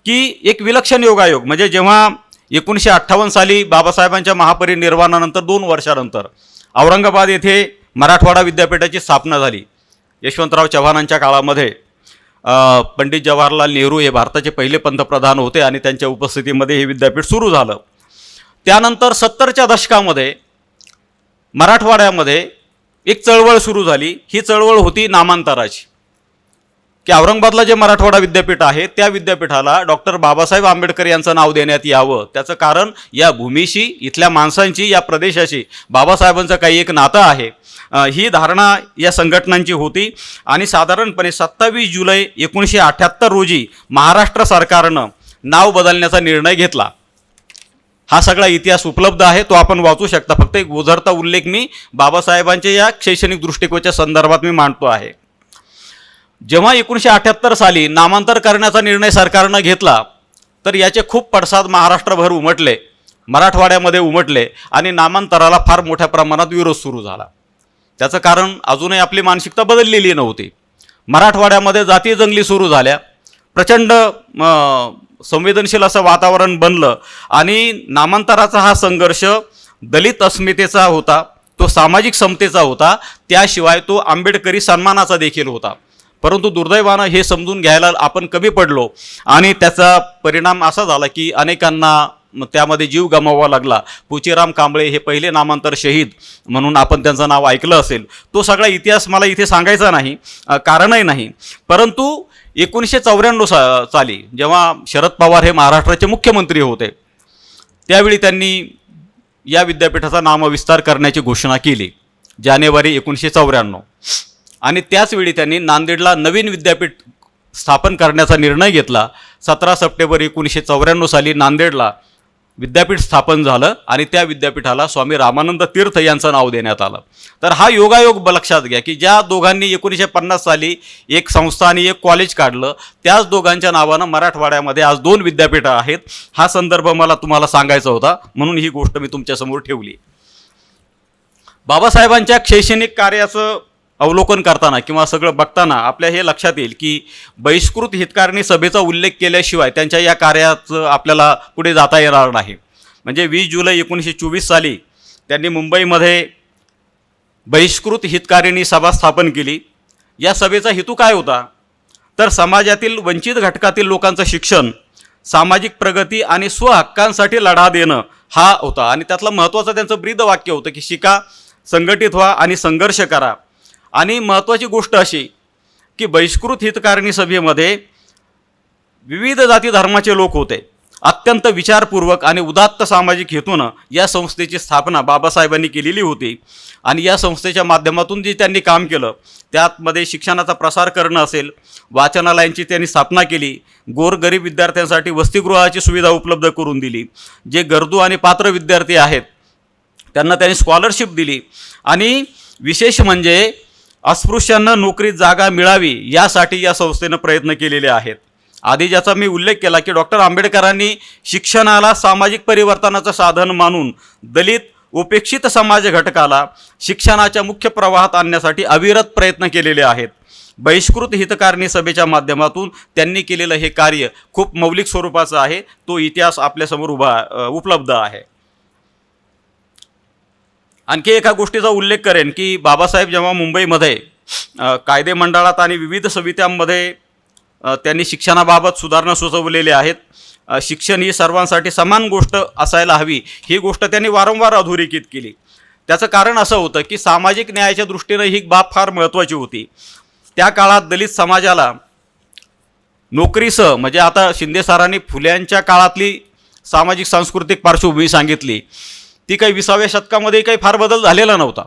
[SPEAKER 1] की एक विलक्षण योगायोग म्हणजे जेव्हा 1958 साली बाबासाहेबांच्या महापरिनिर्वाणानंतर 2 वर्षानंतर औरंगाबाद येथे मराठवाडा विद्यापीठाची स्थापना झाली. यशवंतराव चव्हाणांच्या काळामध्ये पंडित जवाहरलाल नेहरू हे भारताचे पहिले पंतप्रधान होते आणि त्यांच्या उपस्थितीमध्ये हे विद्यापीठ सुरू झालं. त्यानंतर 70च्या दशकामध्ये मराठवाड्यामध्ये एक चळवळ सुरू झाली. ही चळवळ होती नामांतराची, की औरंगाबादला जे मराठवाडा विद्यापीठ आहे त्या विद्यापीठाला डॉक्टर बाबासाहेब आंबेडकर यांचं नाव देण्यात यावं. त्याचं कारण या भूमीशी, इथल्या माणसांची, या प्रदेशाशी बाबासाहेबांचं काही एक नातं आहे, ही धारणा या संघटनांची होती. आणि साधारणपणे 27 जुलै 1978 रोजी महाराष्ट्र सरकारनं नाव बदलण्याचा निर्णय घेतला. हा सगळा इतिहास उपलब्ध आहे, तो आपण वाचू शकता. फक्त एक उझरता उल्लेख मी बाबासाहेबांच्या या शैक्षणिक दृष्टिकोनाच्या संदर्भात मी मांडतो आहे. जेव्हा 1978 साली नामांतर करण्याचा निर्णय सरकारनं घेतला तर याचे खूप पडसाद महाराष्ट्रभर उमटले, मराठवाड्यामध्ये उमटले आणि नामांतराला फार मोठ्या प्रमाणात विरोध सुरू झाला. त्याचं कारण अजूनही आपली मानसिकता बदललेली नव्हती. मराठवाड्यामध्ये जाती जंगली सुरू झाल्या, प्रचंड संवेदनशील असं वातावरण बनलं आणि नामांतराचा हा संघर्ष दलित अस्मितेचा होता, तो सामाजिक समतेचा होता, त्याशिवाय तो आंबेडकरी सन्मानाचा देखील होता. परंतु दुर्दैवानं हे समजून घ्यायला आपण कमी पडलो आणि त्याचा परिणाम असा झाला की अनेकांना त्यामध्ये जीव गमावावा लागला. पुचीराम कांबळे हे पहिले नामांतर शहीद म्हणून आपण त्यांचं नाव ऐकलं असेल. तो सगळा इतिहास मला इथे सांगायचा नाही, कारणही नाही. परंतु 1994 साली जेव्हा शरद पवार हे महाराष्ट्राचे मुख्यमंत्री होते त्यावेळी त्यांनी या विद्यापीठाचा नामविस्तार करण्याची घोषणा केली, जानेवारी 1994. आणि त्याचवेळी त्यांनी नांदेडला नवीन विद्यापीठ स्थापन करण्याचा निर्णय घेतला. 17 सप्टेंबर 1994 साली नांदेडला विद्यापीठ स्थापन झालं आणि त्या विद्यापीठाला स्वामी रामानंद तीर्थ यांचं नाव देण्यात आलं. तर हा योगायोग लक्षात घ्या की ज्या दोघांनी 1950 साली एक संस्था आणि एक कॉलेज काढलं, त्याच दोघांच्या नावानं मराठवाड्यामध्ये आज 2 विद्यापीठं आहेत. हा संदर्भ मला तुम्हाला सांगायचा होता, म्हणून ही गोष्ट मी तुमच्यासमोर ठेवली. बाबासाहेबांच्या शैक्षणिक कार्याचं अवलोकन करताना किंवा सगळं बघताना आपल्या हे लक्षात येईल की बहिष्कृत हितकारणी सभेचा उल्लेख केल्याशिवाय त्यांच्या या कार्याचं आपल्याला पुढे जाता येणार नाही. म्हणजे 20 जुलै 1924 साली त्यांनी मुंबईमध्ये बहिष्कृत हितकारिणी सभा स्थापन केली. या सभेचा हेतू काय होता तर समाजातील वंचित घटकातील लोकांचं शिक्षण, सामाजिक प्रगती आणि स्वहक्कांसाठी लढा देणं हा होता. आणि त्यातलं महत्त्वाचं त्यांचं ब्रीद वाक्य होतं की शिका, संघटित व्हा आणि संघर्ष करा. आणि महत्त्वाची गोष्ट अशी की बहिष्कृत हितकारिणी सभेमध्ये विविध जाती धर्माचे लोक होते. अत्यंत विचारपूर्वक आणि उदात्त सामाजिक हेतूनं या संस्थेची स्थापना बाबासाहेबांनी केलेली होती. आणि या संस्थेच्या माध्यमातून जे त्यांनी काम केलं त्यामध्ये शिक्षणाचा प्रसार करणं असेल, वाचनालयांची त्यांनी स्थापना केली, गोरगरीब विद्यार्थ्यांसाठी वसतिगृहाची सुविधा उपलब्ध करून दिली, जे गरजू आणि पात्र विद्यार्थी आहेत त्यांना त्यांनी स्कॉलरशिप दिली. आणि विशेष म्हणजे अस्पृश्यांना नोकरीत जागा मिळावी यासाठी या संस्थेनं प्रयत्न केलेले आहेत. आधी ज्याचा मी उल्लेख केला की डॉक्टर आंबेडकरांनी शिक्षणाला सामाजिक परिवर्तनाचं साधन मानून दलित उपेक्षित समाज घटकाला शिक्षणाच्या मुख्य प्रवाहात आणण्यासाठी अविरत प्रयत्न केलेले आहेत. बहिष्कृत हितकारिणी सभेच्या माध्यमातून त्यांनी केलेलं हे कार्य खूप मौलिक स्वरूपाचं आहे. तो इतिहास आपल्यासमोर उपलब्ध आहे. आणखी एका गोष्टीचा उल्लेख करेन की बाबासाहेब जेव्हा मुंबईमध्ये कायदे मंडळात आणि विविध समित्यांमध्ये त्यांनी शिक्षणाबाबत सुधारणा सुचवलेल्या आहेत. शिक्षण ही सर्वांसाठी समान गोष्ट असायला हवी ही गोष्ट त्यांनी वारंवार अधोरेखित केली. त्याचं कारण असं होतं की सामाजिक न्यायाच्या दृष्टीनं ही बाब फार महत्त्वाची होती. त्या काळात दलित समाजाला नोकरीसह, म्हणजे आता शिंदे सरांनी फुल्यांच्या काळातली सामाजिक सांस्कृतिक पार्श्वभूमी सांगितली, ती काही 20व्या शतकामध्ये काही फार बदल झालेला नव्हता,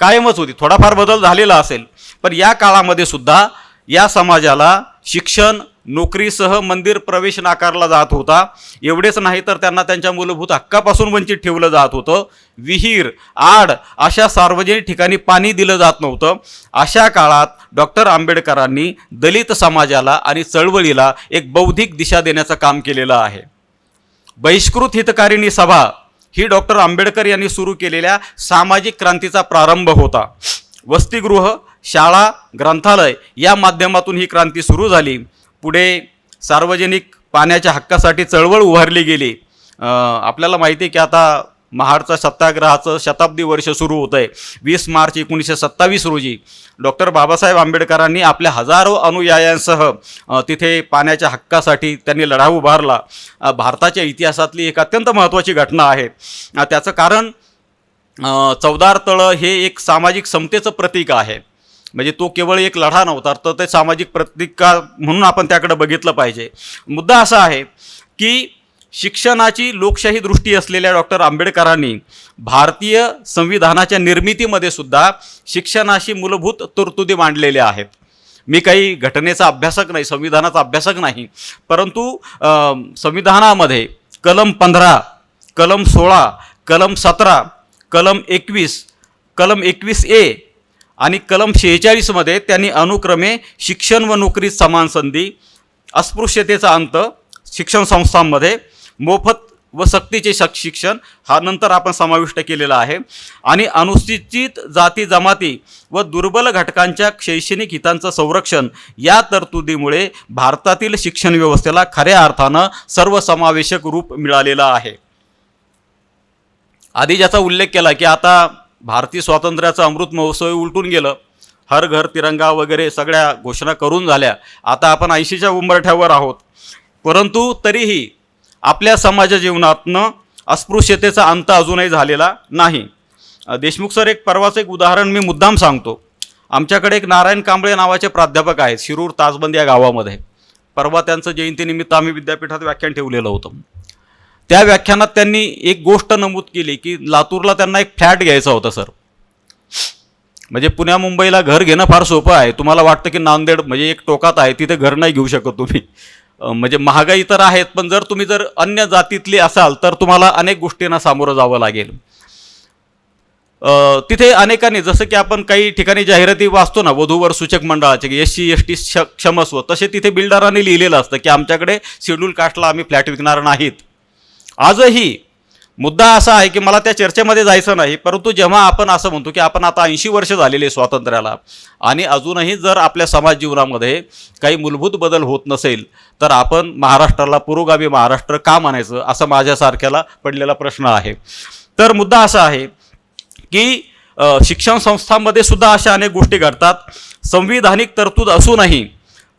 [SPEAKER 1] कायमच होती. थोडाफार बदल झालेला असेल पण या काळामध्ये सुद्धा या समाजाला शिक्षण, नोकरीसह मंदिर प्रवेश नाकारला जात होता. एवढेच नाही तर त्यांना त्यांच्या मूलभूत हक्कापासून वंचित ठेवलं जात होतं. विहीर, आड अशा सार्वजनिक ठिकाणी पाणी दिलं जात नव्हतं. अशा काळात डॉक्टर आंबेडकरांनी दलित समाजाला आणि चळवळीला एक बौद्धिक दिशा देण्याचं काम केलेलं आहे. बहिष्कृत हितकारिणी सभा ही डॉक्टर आंबेडकर यांनी सुरू केलेल्या सामाजिक क्रांतीचा प्रारंभ होता. वसतिगृह, शाळा, ग्रंथालय या माध्यमातून ही क्रांती सुरू झाली. पुढे सार्वजनिक पाण्याच्या हक्कासाठी चळवळ उभारली गेली. आपल्याला माहिती आहे की आता महाडचा सत्याग्रहाचं शताब्दी वर्ष सुरू होतं आहे. 20 मार्च 1927 रोजी डॉक्टर बाबासाहेब आंबेडकरांनी आपल्या हजारो अनुयायांसह तिथे पाण्याच्या हक्कासाठी त्यांनी लढा उभारला. भारताच्या इतिहासातली एक अत्यंत महत्त्वाची घटना आहे. त्याचं कारण चवदार तळं हे एक सामाजिक समतेचं प्रतीक आहे. म्हणजे तो केवळ एक लढा नव्हता, तर ते सामाजिक प्रतीक म्हणून आपण त्याकडे बघितलं पाहिजे. मुद्दा असा आहे की शिक्षणाची लोकशाही दृष्टी असलेल्या डॉक्टर आंबेडकरांनी भारतीय संविधानाच्या निर्मितीमध्ये सुद्धा शिक्षणाशी मूलभूत तरतुदी मांडलेल्या आहेत. मी काही घटनेचा अभ्यासक नाही, संविधानाचा अभ्यासक नाही, परंतु संविधानामध्ये कलम 15, कलम 16, कलम 17, कलम 21, कलम 21A आणि कलम 46 मध्ये त्यांनी अनुक्रमे शिक्षण व नोकरीत समान संधी, अस्पृश्यतेचा अंत शिक्षण संस्थांमध्ये, मोफत व सक्तीचे शिक्षण हा नंतर आपण समाविष्ट केलेला आहे, आणि अनुसूचित जाती जमाती व दुर्बल घटकांच्या शैक्षणिक हितांचं संरक्षण या तरतुदीमुळे भारतातील शिक्षण व्यवस्थेला खऱ्या अर्थानं सर्वसमावेशक रूप मिळालेलं आहे. आधी ज्याचा उल्लेख केला की आता भारतीय स्वातंत्र्याचं अमृत महोत्सव उलटून गेलं, हर घर तिरंगा वगैरे सगळ्या घोषणा करून झाल्या, आता आपण 80च्या उंबरठ्यावर आहोत. परंतु तरीही आपल्या समाज जीवनातनं अस्पृश्यतेचा अंत अजूनही झालेला नाही. देशमुख सर, एक परवाचं एक उदाहरण मी मुद्दाम सांगतो. आमच्याकडे एक नारायण कांबळे नावाचे प्राध्यापक आहेत शिरूर ताजबंद या गावामध्ये. परवा त्यांचं जयंतीनिमित्त आम्ही विद्यापीठात व्याख्यान ठेवलेलं होतं. त्या व्याख्यानात त्यांनी एक गोष्ट नमूद केली की लातूरला त्यांना एक फ्लॅट घ्यायचा होता सर. म्हणजे पुण्या मुंबईला घर घेणं फार सोपं आहे. तुम्हाला वाटतं की नांदेड म्हणजे एक टोकात आहे, तिथे घर नाही घेऊ शकत तुम्ही. म्हणजे महागाई तर आहेत, पण जर तुम्ही अन्य जातीतले असाल तर तुम्हाला अनेक गोष्टींना सामोरं जावं लागेल. तिथे अनेकांनी, जसं की आपण काही ठिकाणी जाहिराती वाचतो ना वधूवर सूचक मंडळाचे की SC ST क्षमस्व, तसे तिथे बिल्डरांनी लिहिलेलं असतं की आमच्याकडे शेड्यूल कास्टला आम्ही फ्लॅट विकणार नाहीत. आजही मुद्दा असा आहे की मला त्या चर्चेमध्ये जायचं नाही, परंतु जेव्हा आपण असं म्हणतो की आपण आता 80 वर्ष झालेले स्वातंत्र्याला आणि अजूनही जर आपल्या समाज जीवनामध्ये काही मूलभूत बदल होत नसेल तर आपण महाराष्ट्राला पुरोगामी महाराष्ट्र का म्हणायचं, असं माझ्यासारख्याला पडलेला प्रश्न आहे. तर मुद्दा असा आहे की शिक्षण संस्थांमध्ये सुद्धा अशा अनेक गोष्टी घडतात. संविधानिक तरतूद असूनही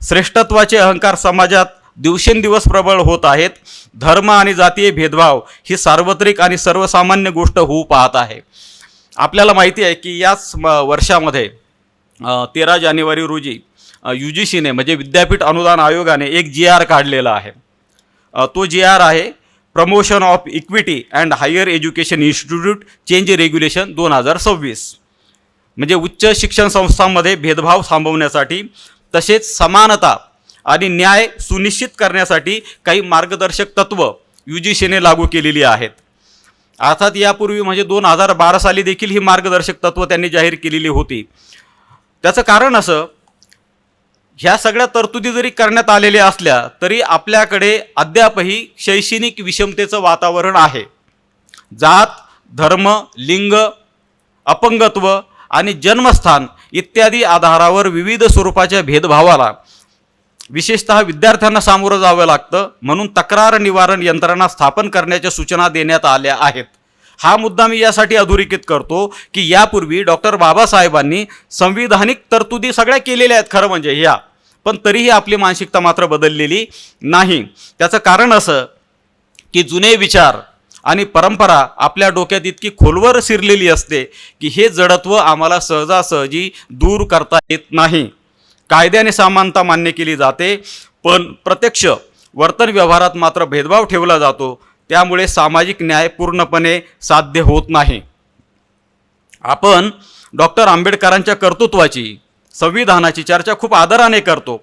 [SPEAKER 1] श्रेष्ठत्वाचे अहंकार समाजात दिवसेंदिवस प्रबळ होत आहेत. धर्म आणि जातीय भेदभाव ही सार्वत्रिक आणि सर्वसामान्य गोष्ट होऊ पाहत आहे. आपल्याला माहिती आहे की याच वर्षामध्ये 13 जानेवारी रोजी UGCने म्हणजे विद्यापीठ अनुदान आयोगाने एक GR काढलेला आहे. तो GR आहे promotion of equity and higher education institute change regulation 2026. म्हणजे उच्च शिक्षण संस्थांमध्ये भेदभाव थांबवण्यासाठी तसेच समानता आणि न्याय सुनिश्चित करण्यासाठी काही मार्गदर्शक तत्त्व UGCने लागू केलेली आहेत. अर्थात यापूर्वी म्हणजे 2012 साली देखील ही मार्गदर्शक तत्त्व त्यांनी जाहीर केलेली होती. त्याचं कारण असं, ह्या सगळ्या तरतुदी जरी करण्यात आलेल्या असल्या तरी आपल्याकडे अद्यापही शैक्षणिक विषमतेचं वातावरण आहे. जात, धर्म, लिंग, अपंगत्व आणि जन्मस्थान इत्यादी आधारावर विविध स्वरूपाच्या भेदभावाला विशेषतः विद्यार्थ्यांना सामोरं जावं लागतं. म्हणून तक्रार निवारण यंत्रणा स्थापन करण्याच्या सूचना देण्यात आल्या आहेत. हा मुद्दा मी यासाठी अधोरेखित करतो की यापूर्वी डॉक्टर बाबासाहेबांनी संविधानिक तरतुदी सगळ्या केलेल्या आहेत खरं म्हणजे ह्या, पण तरीही आपली मानसिकता मात्र बदललेली नाही. त्याचं कारण असं की जुने विचार आणि परंपरा आपल्या डोक्यात इतकी खोलवर शिरलेली असते की हे जडत्व आम्हाला सहजासहजी दूर करता येत नाही. कायद्याने समानता मान्य केली जाते, पण प्रत्यक्ष वर्तन व्यवहारात मात्र भेदभाव ठेवला जातो. त्यामुळे सामाजिक न्याय पूर्णपणे साध्य होत नाही. आपण डॉक्टर आंबेडकरांच्या कर्तृत्वाची, संविधानाची चर्चा खूप आदराने करतो,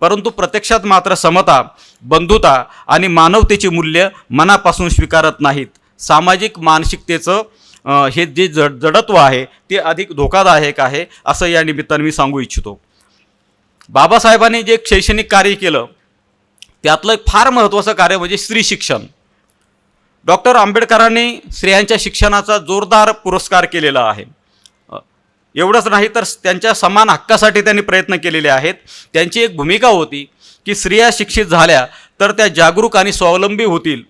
[SPEAKER 1] परंतु प्रत्यक्षात मात्र समता, बंधुता आणि मानवतेची मूल्य मनापासून स्वीकारत नाहीत. सामाजिक मानसिकतेचं हे जे जडत्व आहे ते अधिक धोकादायक आहे असं या निमित्ताने मी सांगू इच्छितो. बाबासाहेबांनी जे शैक्षणिक कार्य केलं त्यातलं एक फार महत्त्वाचं कार्य म्हणजे स्त्री शिक्षण. डॉक्टर आंबेडकरांनी स्त्रियांच्या शिक्षणाचा जोरदार पुरस्कार केलेला आहे. एवढंच नाही तर त्यांच्या समान हक्कासाठी त्यांनी प्रयत्न केलेले आहेत. त्यांची एक भूमिका होती की स्त्रिया शिक्षित झाल्या तर त्या जागरूक आणि स्वावलंबी होतील,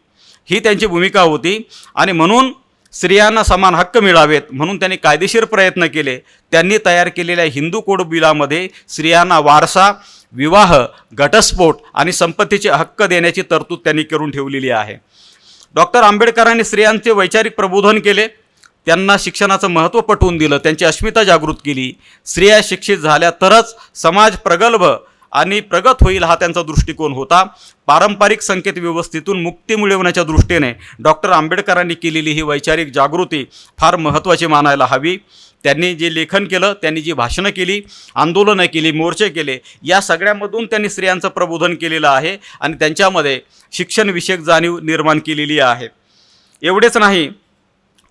[SPEAKER 1] ही त्यांची भूमिका होती. आणि म्हणून स्त्रियांना समान हक्क मिळावेत म्हणून त्यांनी कायदेशीर प्रयत्न केले. त्यांनी तयार केलेल्या हिंदू कोड बिलामध्ये स्त्रियांना वारसा, विवाह, घटस्फोट आणि संपत्तीचे हक्क देण्याची तरतूद त्यांनी करून ठेवलेली आहे. डॉक्टर आंबेडकरांनी स्त्रियांचे वैचारिक प्रबोधन केले, त्यांना शिक्षणाचं महत्त्व पटवून दिलं, त्यांची अस्मिता जागृत केली. स्त्रिया शिक्षित झाल्या तरच समाज प्रगल्भ आणि प्रगत होईल हा त्यांचा दृष्टिकोन होता. पारंपरिक संकेत व्यवस्थेतून मुक्ती मिळवण्याच्या दृष्टीने डॉक्टर आंबेडकरांनी केलेली ही वैचारिक जागृती फार महत्त्वाची मानायला हवी. त्यांनी जे लेखन केलं, त्यांनी जी भाषणं केली, आंदोलनं केली, मोर्चे केले, या सगळ्यामधून त्यांनी स्त्रियांचं प्रबोधन केलेलं आहे आणि त्यांच्यामध्ये शिक्षणविषयक जाणीव निर्माण केलेली आहे. एवढेच नाही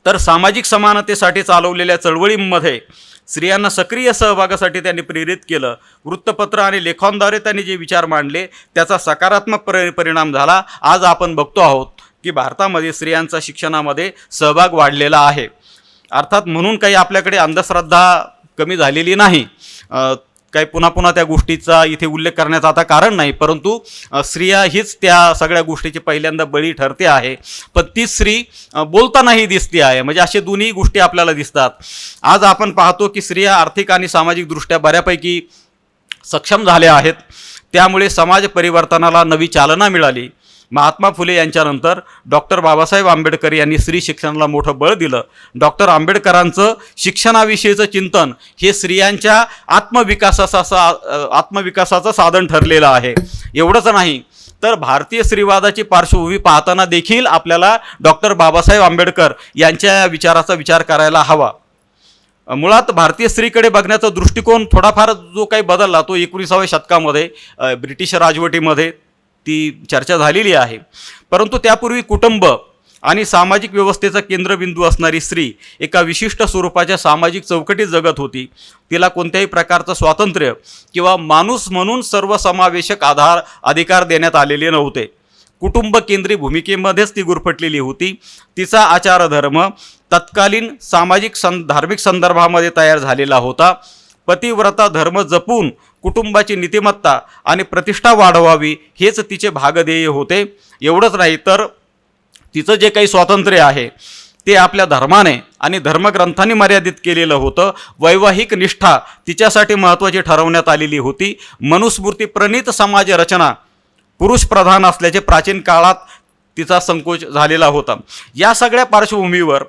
[SPEAKER 1] तर सामाजिक समानतेसाठी चालवलेल्या चळवळींमध्ये स्त्रियांना सक्रिय सहभागासाठी त्यांनी प्रेरित केलं. वृत्तपत्र आणि लेखांद्वारे त्यांनी जे विचार मांडले त्याचा सकारात्मक परिणाम झाला. आज आपण बघतो आहोत की भारतामध्ये स्त्रियांचा शिक्षणामध्ये सहभाग वाढलेला आहे. अर्थात म्हणून काही आपल्याकडे अंधश्रद्धा कमी झालेली नाही, काही पुन्हा पुन्हा त्या गोष्टीचा इथे उल्लेख करण्याचा आता कारण नाही, परंतु स्त्रिया हीच त्या सगळ्या गोष्टीची पहिल्यांदा बळी ठरते आहे. पण ती स्त्री बोलतानाही दिसते आहे, म्हणजे असे दोन्ही गोष्टी आपल्याला दिसतात. आज आपण पाहतो की स्त्रिया आर्थिक आणि सामाजिकदृष्ट्या बऱ्यापैकी सक्षम झाल्या आहेत. त्यामुळे समाज परिवर्तनाला नवी चालना मिळाली. महात्मा फुले यांच्यानंतर डॉक्टर बाबासाहेब आंबेडकर यांनी स्त्री शिक्षणाला मोठं बळ दिलं. डॉक्टर आंबेडकरांचं शिक्षणाविषयीचं चिंतन हे स्त्रियांच्या आत्मविकासाचं साधन ठरलेलं आहे. एवढंच नाही तर भारतीय स्त्रीवादाची पार्श्वभूमी पाहताना देखील आपल्याला डॉक्टर बाबासाहेब आंबेडकर यांच्या विचाराचा विचार करायला हवा. मुळात भारतीय स्त्रीकडे बघण्याचा दृष्टिकोन थोडाफार जो काही बदलला तो 19व्या शतकामध्ये ब्रिटिश राजवटीमध्ये ती चर्चा झालेली आहे. परंतु त्यापूर्वी कुटुंब आणि सामाजिक व्यवस्थेचा केंद्रबिंदू असणारी स्त्री एका विशिष्ट स्वरूपाच्या सामाजिक चौकटीत जगत होती. तिला कोणत्याही प्रकारचं स्वातंत्र्य किंवा माणूस म्हणून सर्वसमावेशक अधिकार देण्यात आलेले नव्हते. कुटुंब केंद्रीय भूमिकेमध्येच ती गुरफटलेली होती. तिचा आचारधर्म तत्कालीन सामाजिक धार्मिक संदर्भामध्ये तयार झालेला होता. पतिव्रता धर्म जपून कुटुंबाची नीतिमत्ता आणि प्रतिष्ठा वाढवावी हेच तिचे भागध्येय होते. एवढंच नाही तर तिचं जे काही स्वातंत्र्य आहे ते आपल्या धर्माने आणि धर्मग्रंथांनी मर्यादित केलेलं होतं. वैवाहिक निष्ठा तिच्यासाठी महत्त्वाची ठरवण्यात आलेली होती. मनुस्मृती प्रणीत समाज रचना पुरुषप्रधान असल्याचे प्राचीन काळात तिचा संकोच झालेला होता. या सगळ्या पार्श्वभूमीवर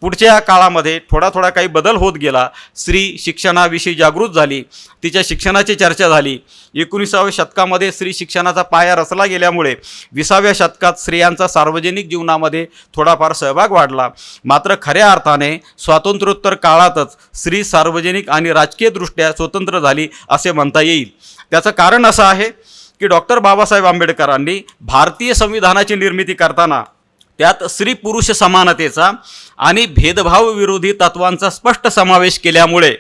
[SPEAKER 1] पुढच्या काळामध्ये थोडा काही बदल होत गेला. स्त्री शिक्षणाविषयी जागृत झाली, तिच्या शिक्षणाची चर्चा झाली. 19व्या शतकामध्ये स्त्री शिक्षणाचा पाया रचला गेल्यामुळे 20व्या शतकात स्त्रियांचा सार्वजनिक जीवनामध्ये थोडाफार सहभाग वाढला. मात्र खऱ्या अर्थाने स्वातंत्र्योत्तर काळातच स्त्री सार्वजनिक आणि राजकीयदृष्ट्या स्वतंत्र झाली असे म्हणता येईल. त्याचं कारण असं आहे की डॉक्टर बाबासाहेब आंबेडकरांनी भारतीय संविधानाची निर्मिती करताना त्यात स्त्री पुरुष समानतेचा आणि भेदभाव विरोधी तत्वांचा स्पष्ट समावेश केल्यामुळे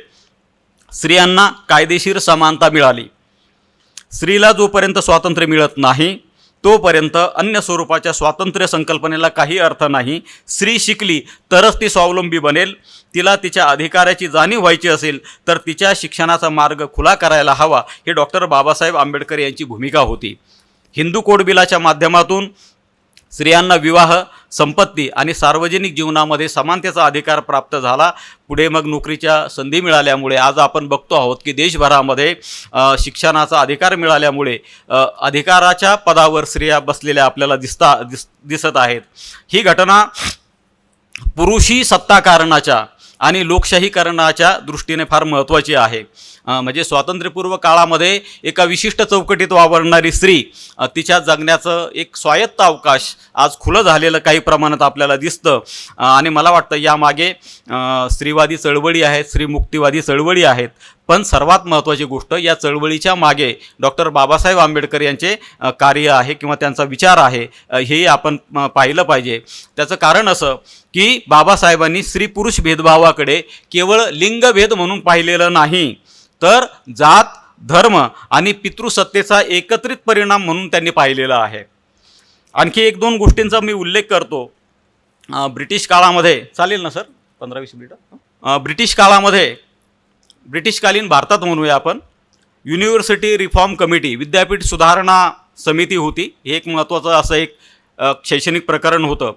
[SPEAKER 1] स्त्रियांना कायदेशीर समानता मिळाली. स्त्रीला जोपर्यंत स्वातंत्र्य मिळत नाही तोपर्यंत अन्य स्वरूपाच्या स्वातंत्र्य संकल्पनेला काही अर्थ नाही. स्त्री शिकली तरच ती स्वावलंबी बनेल. तिला तिच्या अधिकाराची जाणीव व्हायची असेल तर तिच्या शिक्षणाचा मार्ग खुला करायला हवा, हे डॉक्टर बाबासाहेब आंबेडकर यांची भूमिका होती. हिंदू कोड बिलाच्या माध्यमातून स्त्रियांना विवाह, संपत्ती आणि सार्वजनिक जीवनामध्ये समानतेचा अधिकार प्राप्त झाला. पुढे मग नोकरीच्या संधी मिळाल्यामुळे आज आपण बघतो आहोत की देशभरामध्ये शिक्षणाचा अधिकार मिळाल्यामुळे अधिकाराच्या पदावर स्त्रिया बसलेल्या आपल्याला दिसत आहेत. ही घटना पुरुषी सत्ताकारणाच्या आणि लोकशाहीकरणाच्या दृष्टीने फार महत्त्वाची आहे. म्हणजे स्वातंत्र्यपूर्व काळामध्ये एका विशिष्ट चौकटीत वावरणारी स्त्री तिच्या जगण्याचं एक स्वायत्त अवकाश आज खुलं झालेलं काही प्रमाणात आपल्याला दिसतं. आणि मला वाटतं यामागे स्त्रीवादी चळवळी आहेत, स्त्रीमुक्तीवादी चळवळी आहेत, पण सर्वात महत्त्वाची गोष्ट या चळवळीच्या मागे डॉक्टर बाबासाहेब आंबेडकर यांचे कार्य आहे किंवा त्यांचा विचार आहे, हेही आपण पाहिलं पाहिजे. त्याचं कारण असं की बाबासाहेबांनी स्त्री पुरुष भेदभावाकडे केवळ लिंगभेद म्हणून पाहिलेलं नाही, तर जात, धर्म आणि पितृसत्तेचा एकत्रित परिणाम म्हणून त्यांनी पाहिलेला आहे. आणखी 1-2 गोष्टींचा मी उल्लेख करतो. ब्रिटिश काळामध्ये, चालेल ना सर 15-20 मिनिटं? ब्रिटिशकालीन भारतात म्हणूया आपण, युनिव्हर्सिटी रिफॉर्म कमिटी, विद्यापीठ सुधारणा समिती होती. हे एक महत्त्वाचं असं एक शैक्षणिक प्रकरण होतं.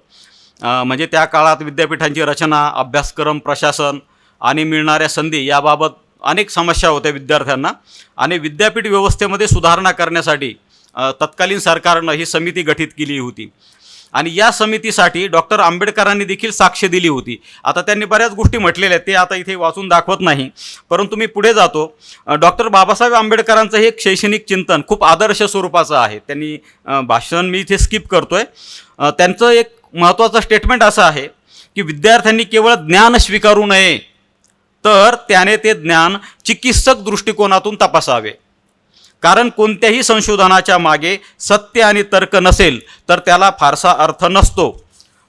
[SPEAKER 1] म्हणजे त्या काळात विद्यापीठांची रचना, अभ्यासक्रम, प्रशासन आणि मिळणाऱ्या संधी याबाबत अनेक समस्या होत्या विद्यार्थ्यांना, आणि विद्यापीठ व्यवस्थेमध्ये सुधारणा करण्यासाठी तत्कालीन सरकारनं ही समिती गठीत केली होती. आणि या समितीसाठी डॉक्टर आंबेडकरांनी देखील साक्ष दिली होती. आता त्यांनी बऱ्याच गोष्टी म्हटलेल्या आहेत, ते आता इथे वाचून दाखवत नाही, परंतु मी पुढे जातो. डॉक्टर बाबासाहेब आंबेडकरांचं हे एक शैक्षणिक चिंतन खूप आदर्श स्वरूपाचं आहे. त्यांनी भाषण मी इथे स्किप करतोय. त्यांचं एक महत्त्वाचं स्टेटमेंट असं आहे की विद्यार्थ्यांनी केवळ ज्ञान स्वीकारू नये, तर त्याने ते ज्ञान चिकित्सक दृष्टिकोनातून तपासावे. कारण कोणत्याही संशोधनाच्या मागे सत्य आणि तर्क नसेल तर त्याला फारसा अर्थ नसतो.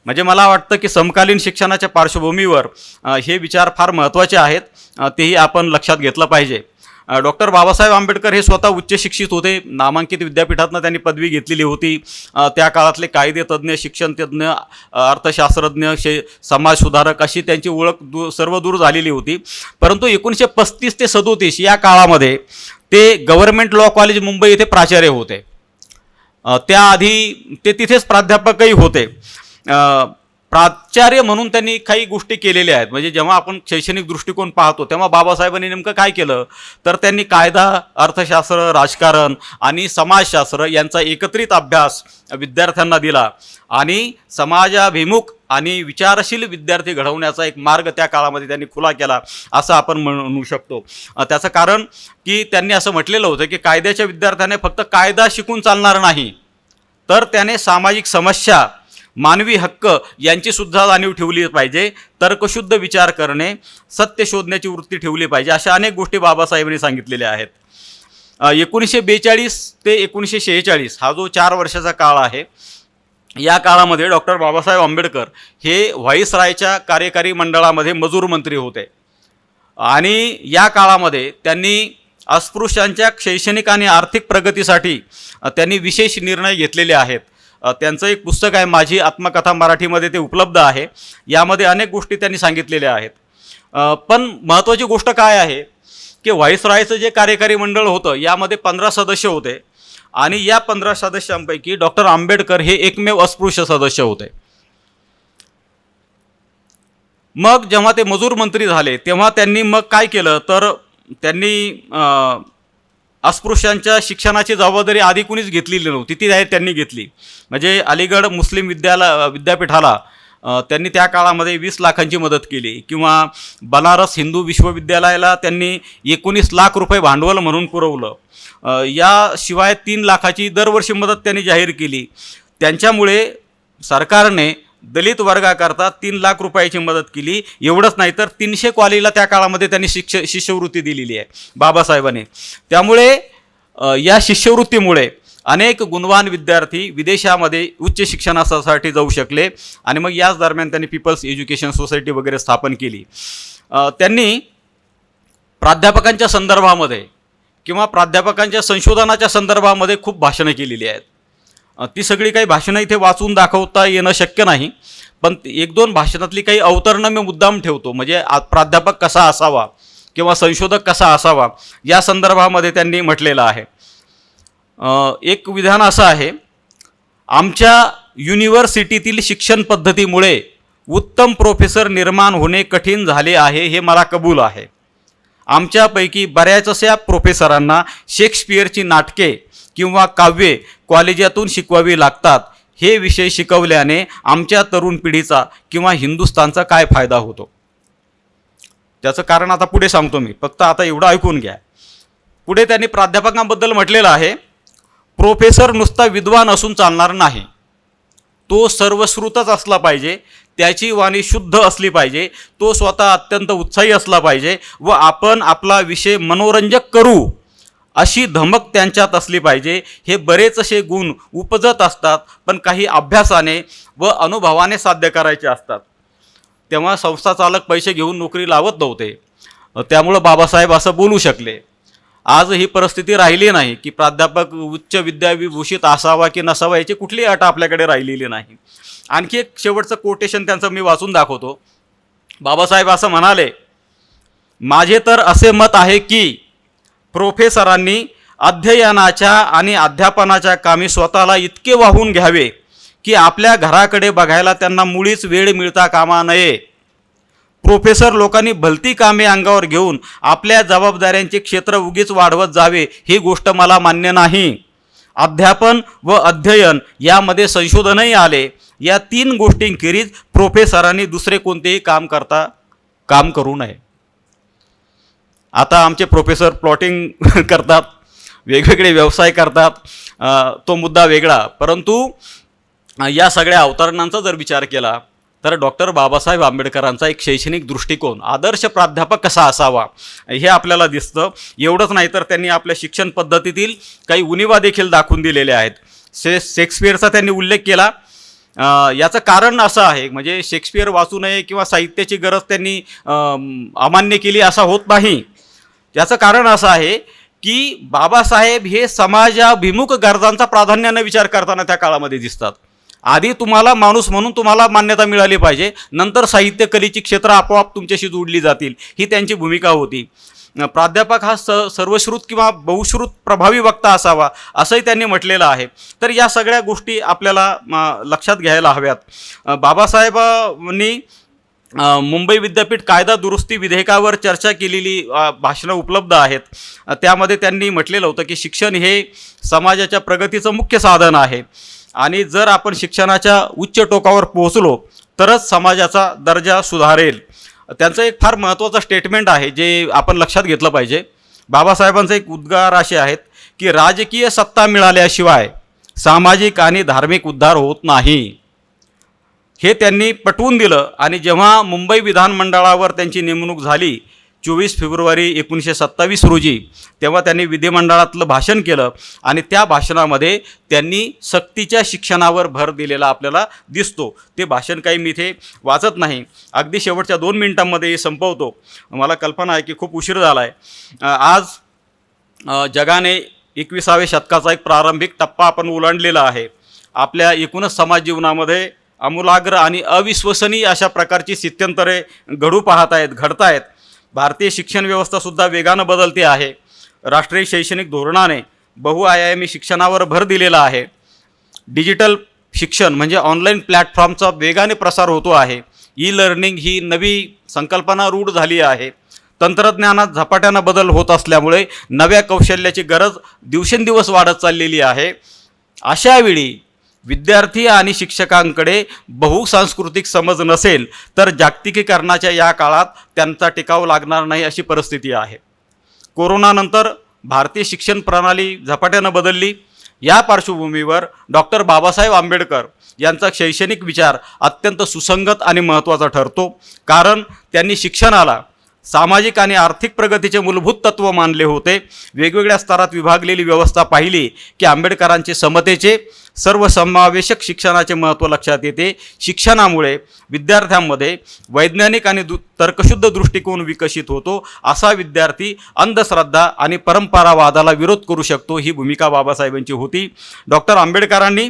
[SPEAKER 1] म्हणजे मला वाटतं की समकालीन शिक्षणाच्या पार्श्वभूमीवर हे विचार फार महत्त्वाचे आहेत, तेही आपण लक्षात घेतलं पाहिजे. डॉक्टर बाबासाहेब आंबेडकर हे स्वतः उच्च शिक्षित होते. नामांकित विद्यापीठातनं त्यांनी पदवी घेतलेली होती. त्या काळातले कायदेतज्ञ, शिक्षणतज्ञ, अर्थशास्त्रज्ञ, समाजसुधारक अशी त्यांची ओळख सर्व दूर झालेली होती. परंतु 1935 ते 37 या काळामध्ये ते गव्हर्नमेंट लॉ कॉलेज मुंबई येथे प्राचार्य होते. त्याआधी ते तिथेच प्राध्यापकही होते. प्राचार्य म्हणून त्यांनी काही गोष्टी केलेल्या आहेत. म्हणजे जेव्हा आपण शैक्षणिक दृष्टिकोन पाहतो तेव्हा बाबासाहेबांनी नेमकं काय केलं, तर त्यांनी कायदा, अर्थशास्त्र, राजकारण आणि समाजशास्त्र यांचा एकत्रित अभ्यास विद्यार्थ्यांना दिला आणि समाजाभिमुख आणि विचारशील विद्यार्थी घडवण्याचा एक मार्ग त्या काळामध्ये त्यांनी खुला केला असं आपण म्हणू शकतो. त्याचं कारण की त्यांनी असं म्हटलेलं होतं की कायद्याच्या विद्यार्थ्याने फक्त कायदा शिकून चालणार नाही, तर त्याने सामाजिक समस्या, मानवी हक्क यांची सुद्धा जाणीव ठेवली पाहिजे, तर्कशुद्ध विचार करणे, सत्य शोधण्याची वृत्ती ठेवली पाहिजे, अशा अनेक गोष्टी बाबासाहेबांनी सांगितलेल्या आहेत. 1942 ते 1946 हा जो 4 वर्षाचा काळ आहे, या काळामध्ये डॉक्टर बाबासाहेब आंबेडकर हे व्हाईसरायच्या कार्यकारी मंडळामध्ये मजूर मंत्री होते. आणि या काळामध्ये त्यांनी अस्पृश्यांच्या शैक्षणिक आणि आर्थिक प्रगतीसाठी त्यांनी विशेष निर्णय घेतलेले आहेत. त्यांचं एक पुस्तक आहे, माझी आत्मकथा, मराठीमध्ये ते उपलब्ध आहे. यामध्ये अनेक गोष्टी त्यांनी सांगितलेल्या आहेत. पण महत्त्वाची गोष्ट काय आहे की व्हाईसरायचं जे कार्यकारी मंडळ होतं यामध्ये 15 सदस्य होते आणि या 15 सदस्यांपैकी डॉक्टर आंबेडकर हे एकमेव अस्पृश्य सदस्य होते. मग जेव्हा ते मजूर मंत्री झाले तेव्हा त्यांनी मग काय केलं, तर त्यांनी अस्पृश्यांच्या शिक्षणाची जबाबदारी आधी कुणीच घेतलेली नव्हती, ती त्यांनी घेतली. म्हणजे अलीगड मुस्लिम विद्यापीठाला त्यांनी त्या काळामध्ये 20 लाखांची मदत केली, किंवा बनारस हिंदू विश्वविद्यालयाला त्यांनी 19 लाख रुपये भांडवल म्हणून पुरवलं. याशिवाय 3 लाखाची दरवर्षी मदत त्यांनी जाहीर केली. त्यांच्यामुळे सरकारने दलित वर्गाकरता 3 लाख रुपयाची मदत केली. एवढंच नाही तर 300 कॉलेजला त्या काळामध्ये त्यांनी शिष्यवृत्ती दिलेली आहे बाबासाहेबांनी. त्यामुळे या शिष्यवृत्तीमुळे अनेक गुणवान विद्यार्थी विदेशामध्ये उच्च शिक्षणासाठी जाऊ शकले आणि मग याच दरम्यान त्यांनी पीपल्स एज्युकेशन सोसायटी वगैरे स्थापन केली. त्यांनी प्राध्यापकांच्या संदर्भामध्ये किंवा प्राध्यापकांच्या संशोधनाच्या संदर्भामध्ये खूप भाषणं केलेली आहेत. ती सगळी काही भाषणं इथे वाचून दाखवता येणं शक्य नाही, पण 1-2 भाषणातली काही अवतरणं मी मुद्दाम ठेवतो. म्हणजे प्राध्यापक कसा असावा किंवा संशोधक कसा असावा या संदर्भामध्ये त्यांनी म्हटलेलं आहे. एक विधान असं आहे, आमच्या युनिव्हर्सिटीतील शिक्षण पद्धतीमुळे उत्तम प्रोफेसर निर्माण होणे कठीण झाले आहे हे मला कबूल आहे. आमच्यापैकी बऱ्याचशा प्रोफेसरांना शेक्सपियरची नाटके किंवा काव्ये कॉलेजातून शिकवावी लागतात. हे विषय शिकवल्याने आमच्या तरुण पिढीचा किंवा हिंदुस्थानचा काय फायदा होतो. त्याचं कारण आता पुढे सांगतो मी, फक्त आता एवढं ऐकून घ्या. पुढे त्यांनी प्राध्यापकांबद्दल म्हटलेलं आहे, प्रोफेसर नुसता विद्वान असून चालणार नाही, तो सर्वश्रुतच असला पाहिजे, त्याची वाणी शुद्ध असली पाहिजे, तो स्वतः अत्यंत उत्साही असला पाहिजे व आपण आपला विषय मनोरंजक करू अशी धमक त्यांच्यात असली पाहिजे. हे बरेच असे गुण उपजत असतात, पण काही अभ्यासाने व अनुभवाने साध्य करायचे असतात. तेव्हा संस्था चालक पैसे घेऊन नोकरी लावत नव्हते, त्यामुळं बाबासाहेब असं बोलू शकले. आज ही परिस्थिती राहिली नाही की प्राध्यापक उच्च विद्याविभूषित असावा की नसावा याची कुठलीही अट आपल्याकडे राहिलेली नाही. आणखी एक शेवटचं कोटेशन त्यांचं मी वाचून दाखवतो. बाबासाहेब असं म्हणाले, माझे तर असे मत आहे की प्रोफेसरांनी अध्ययनाच्या आणि अध्यापनाच्या कामी स्वतःला इतके वाहून घ्यावे की आपल्या घराकडे बघायला त्यांना मुळीच वेळ मिळता कामा नये. प्रोफेसर लोकांनी भलती कामे अंगावर घेऊन आपल्या जबाबदाऱ्यांचे क्षेत्र उगीच वाढवत जावे ही गोष्ट मला मान्य नाही. अध्यापन व अध्ययन यामध्ये संशोधनही आले. या 3 गोष्टींखेरीज प्रोफेसरांनी दुसरे कोणतेही काम करू नये. आता आमचे प्रोफेसर प्लॉटिंग करतात, वेगवेगळे व्यवसाय करतात, तो मुद्दा वेगळा. परंतु या सगळ्या अवतरणांचा जर विचार केला तर डॉक्टर बाबासाहेब आंबेडकरांचा एक शैक्षणिक दृष्टिकोन, आदर्श प्राध्यापक कसा असावा हे आपल्याला दिसतं. एवढंच नाही तर त्यांनी आपल्या शिक्षण पद्धतीतील काही उणिवा देखील दाखवून दिलेल्या आहेत. शेक्सपियरचा त्यांनी उल्लेख केला. याचं कारण असं आहे, म्हणजे शेक्सपियर वाचू नये किंवा साहित्याची गरज त्यांनी अमान्य केली असा होत नाही. याचं कारण असं आहे की बाबासाहेब हे समाजाभिमुख गरजांचा प्राधान्याने विचार करताना त्या काळामध्ये दिसतात. आधी तुम्हाला माणूस म्हणून तुम्हाला मान्यता मिळाली पाहिजे, नंतर साहित्य कलेची क्षेत्र आपोआप तुमच्याशी जोडली जातील, ही त्यांची भूमिका होती. प्राध्यापक हा सर्वश्रुत किंवा बहुश्रुत प्रभावी वक्ता असावा असंही त्यांनी म्हटलेलं आहे. तर या सगळ्या गोष्टी आपल्याला लक्षात घ्यायला हव्यात. बाबासाहेबांनी मुंबई विद्यापीठ कायदा दुरुस्ती विधेयकावर चर्चा केलेली भाषणं उपलब्ध आहेत. त्यामध्ये त्यांनी म्हटलेलं होतं की शिक्षण हे समाजाच्या प्रगतीचं मुख्य साधन आहे आणि जर आपण शिक्षणाच्या उच्च टोकावर पोहोचलो तरच समाजाचा दर्जा सुधारेल. त्यांचं एक फार महत्त्वाचं स्टेटमेंट आहे जे आपण लक्षात घेतलं पाहिजे. बाबासाहेबांचे एक उद्गार असे आहेत की राजकीय सत्ता मिळाल्याशिवाय सामाजिक आणि धार्मिक उद्धार होत नाही. हे त्यांनी पटवून दिलं आणि जेव्हा मुंबई विधानमंडळावर त्यांची नेमणूक झाली 24 फेब्रुवारी 1927 रोजी, तेव्हा त्यांनी विधिमंडळातलं भाषण केलं आणि त्या भाषणामध्ये त्यांनी सक्तीच्या शिक्षणावर भर दिलेला आपल्याला दिसतो. ते भाषण काही मी इथे वाचत नाही, अगदी शेवटच्या 2 मिनिटांमध्ये संपवतो. मला कल्पना आहे की खूप उशीर झाला आहे. आज जगाने 21व्या शतकाचा एक प्रारंभिक टप्पा आपण ओलांडलेला आहे. आपल्या एकूणच समाज जीवनामध्ये आमूलाग्र आणि अविश्वसनीय अशा प्रकारची स्थित्यंतरे घडत आहेत. भारतीय शिक्षण व्यवस्थासुद्धा वेगानं बदलते आहे. राष्ट्रीय शैक्षणिक धोरणाने बहुआयामी शिक्षणावर भर दिलेला आहे. डिजिटल शिक्षण म्हणजे ऑनलाईन प्लॅटफॉर्मचा वेगाने प्रसार होतो आहे. ई-लर्निंग ही नवी संकल्पना रूढ झाली आहे. तंत्रज्ञानात झपाट्यानं बदल होत असल्यामुळे नव्या कौशल्याची गरज दिवसेंदिवस वाढत चाललेली आहे. अशावेळी विद्यार्थी आणि शिक्षकांकडे बहुसांस्कृतिक समज नसेल तर जागतिकीकरणाच्या या काळात त्यांचा टिकाव लागणार नाही अशी परिस्थिती आहे. कोरोनानंतर भारतीय शिक्षण प्रणाली झपाट्यानं बदलली. या पार्श्वभूमीवर डॉक्टर बाबासाहेब आंबेडकर यांचा शैक्षणिक विचार अत्यंत सुसंगत आणि महत्त्वाचा ठरतो. कारण त्यांनी शिक्षणाला सामाजिक आणि आर्थिक प्रगतीचे मूलभूत तत्त्व मानले होते. वेगवेगळ्या स्तरात विभागलेली व्यवस्था पाहिली की आंबेडकरांचे समतेचे सर्वसमावेशक शिक्षणाचे महत्त्व लक्षात येते. शिक्षणामुळे विद्यार्थ्यांमध्ये वैज्ञानिक आणि तर्कशुद्ध दृष्टिकोन विकसित होतो. असा विद्यार्थी अंधश्रद्धा आणि परंपरावादाला विरोध करू शकतो. ही भूमिका बाबासाहेबांची होती. डॉक्टर आंबेडकरांनी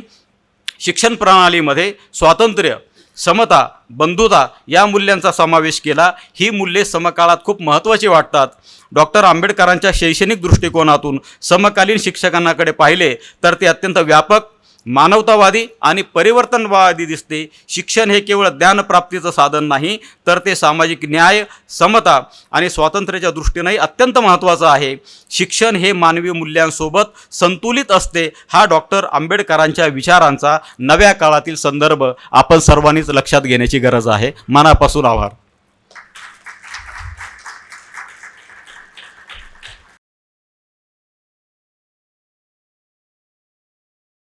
[SPEAKER 1] शिक्षण प्रणालीमध्ये स्वातंत्र्य, समता, बंधुता या मूल्यांचा समावेश केला. ही मूल्ये समकाळात खूप महत्त्वाची वाटतात. डॉक्टर आंबेडकरांच्या शैक्षणिक दृष्टिकोनातून समकालीन शिक्षकांकडे पाहिले तर ते अत्यंत व्यापक, मानवतावादी आणि परिवर्तनवादी दिसते. शिक्षण हे केवळ ज्ञानप्राप्तीचं साधन नाही तर ते सामाजिक न्याय, समता आणि स्वातंत्र्याच्या दृष्टीनेही अत्यंत महत्त्वाचं आहे. शिक्षण हे मानवी मूल्यांसोबत संतुलित असते. हा डॉक्टर आंबेडकरांच्या विचारांचा नव्या काळातील संदर्भ आपण सर्वांनीच लक्षात घेण्याची गरज आहे. मनापासून आभार.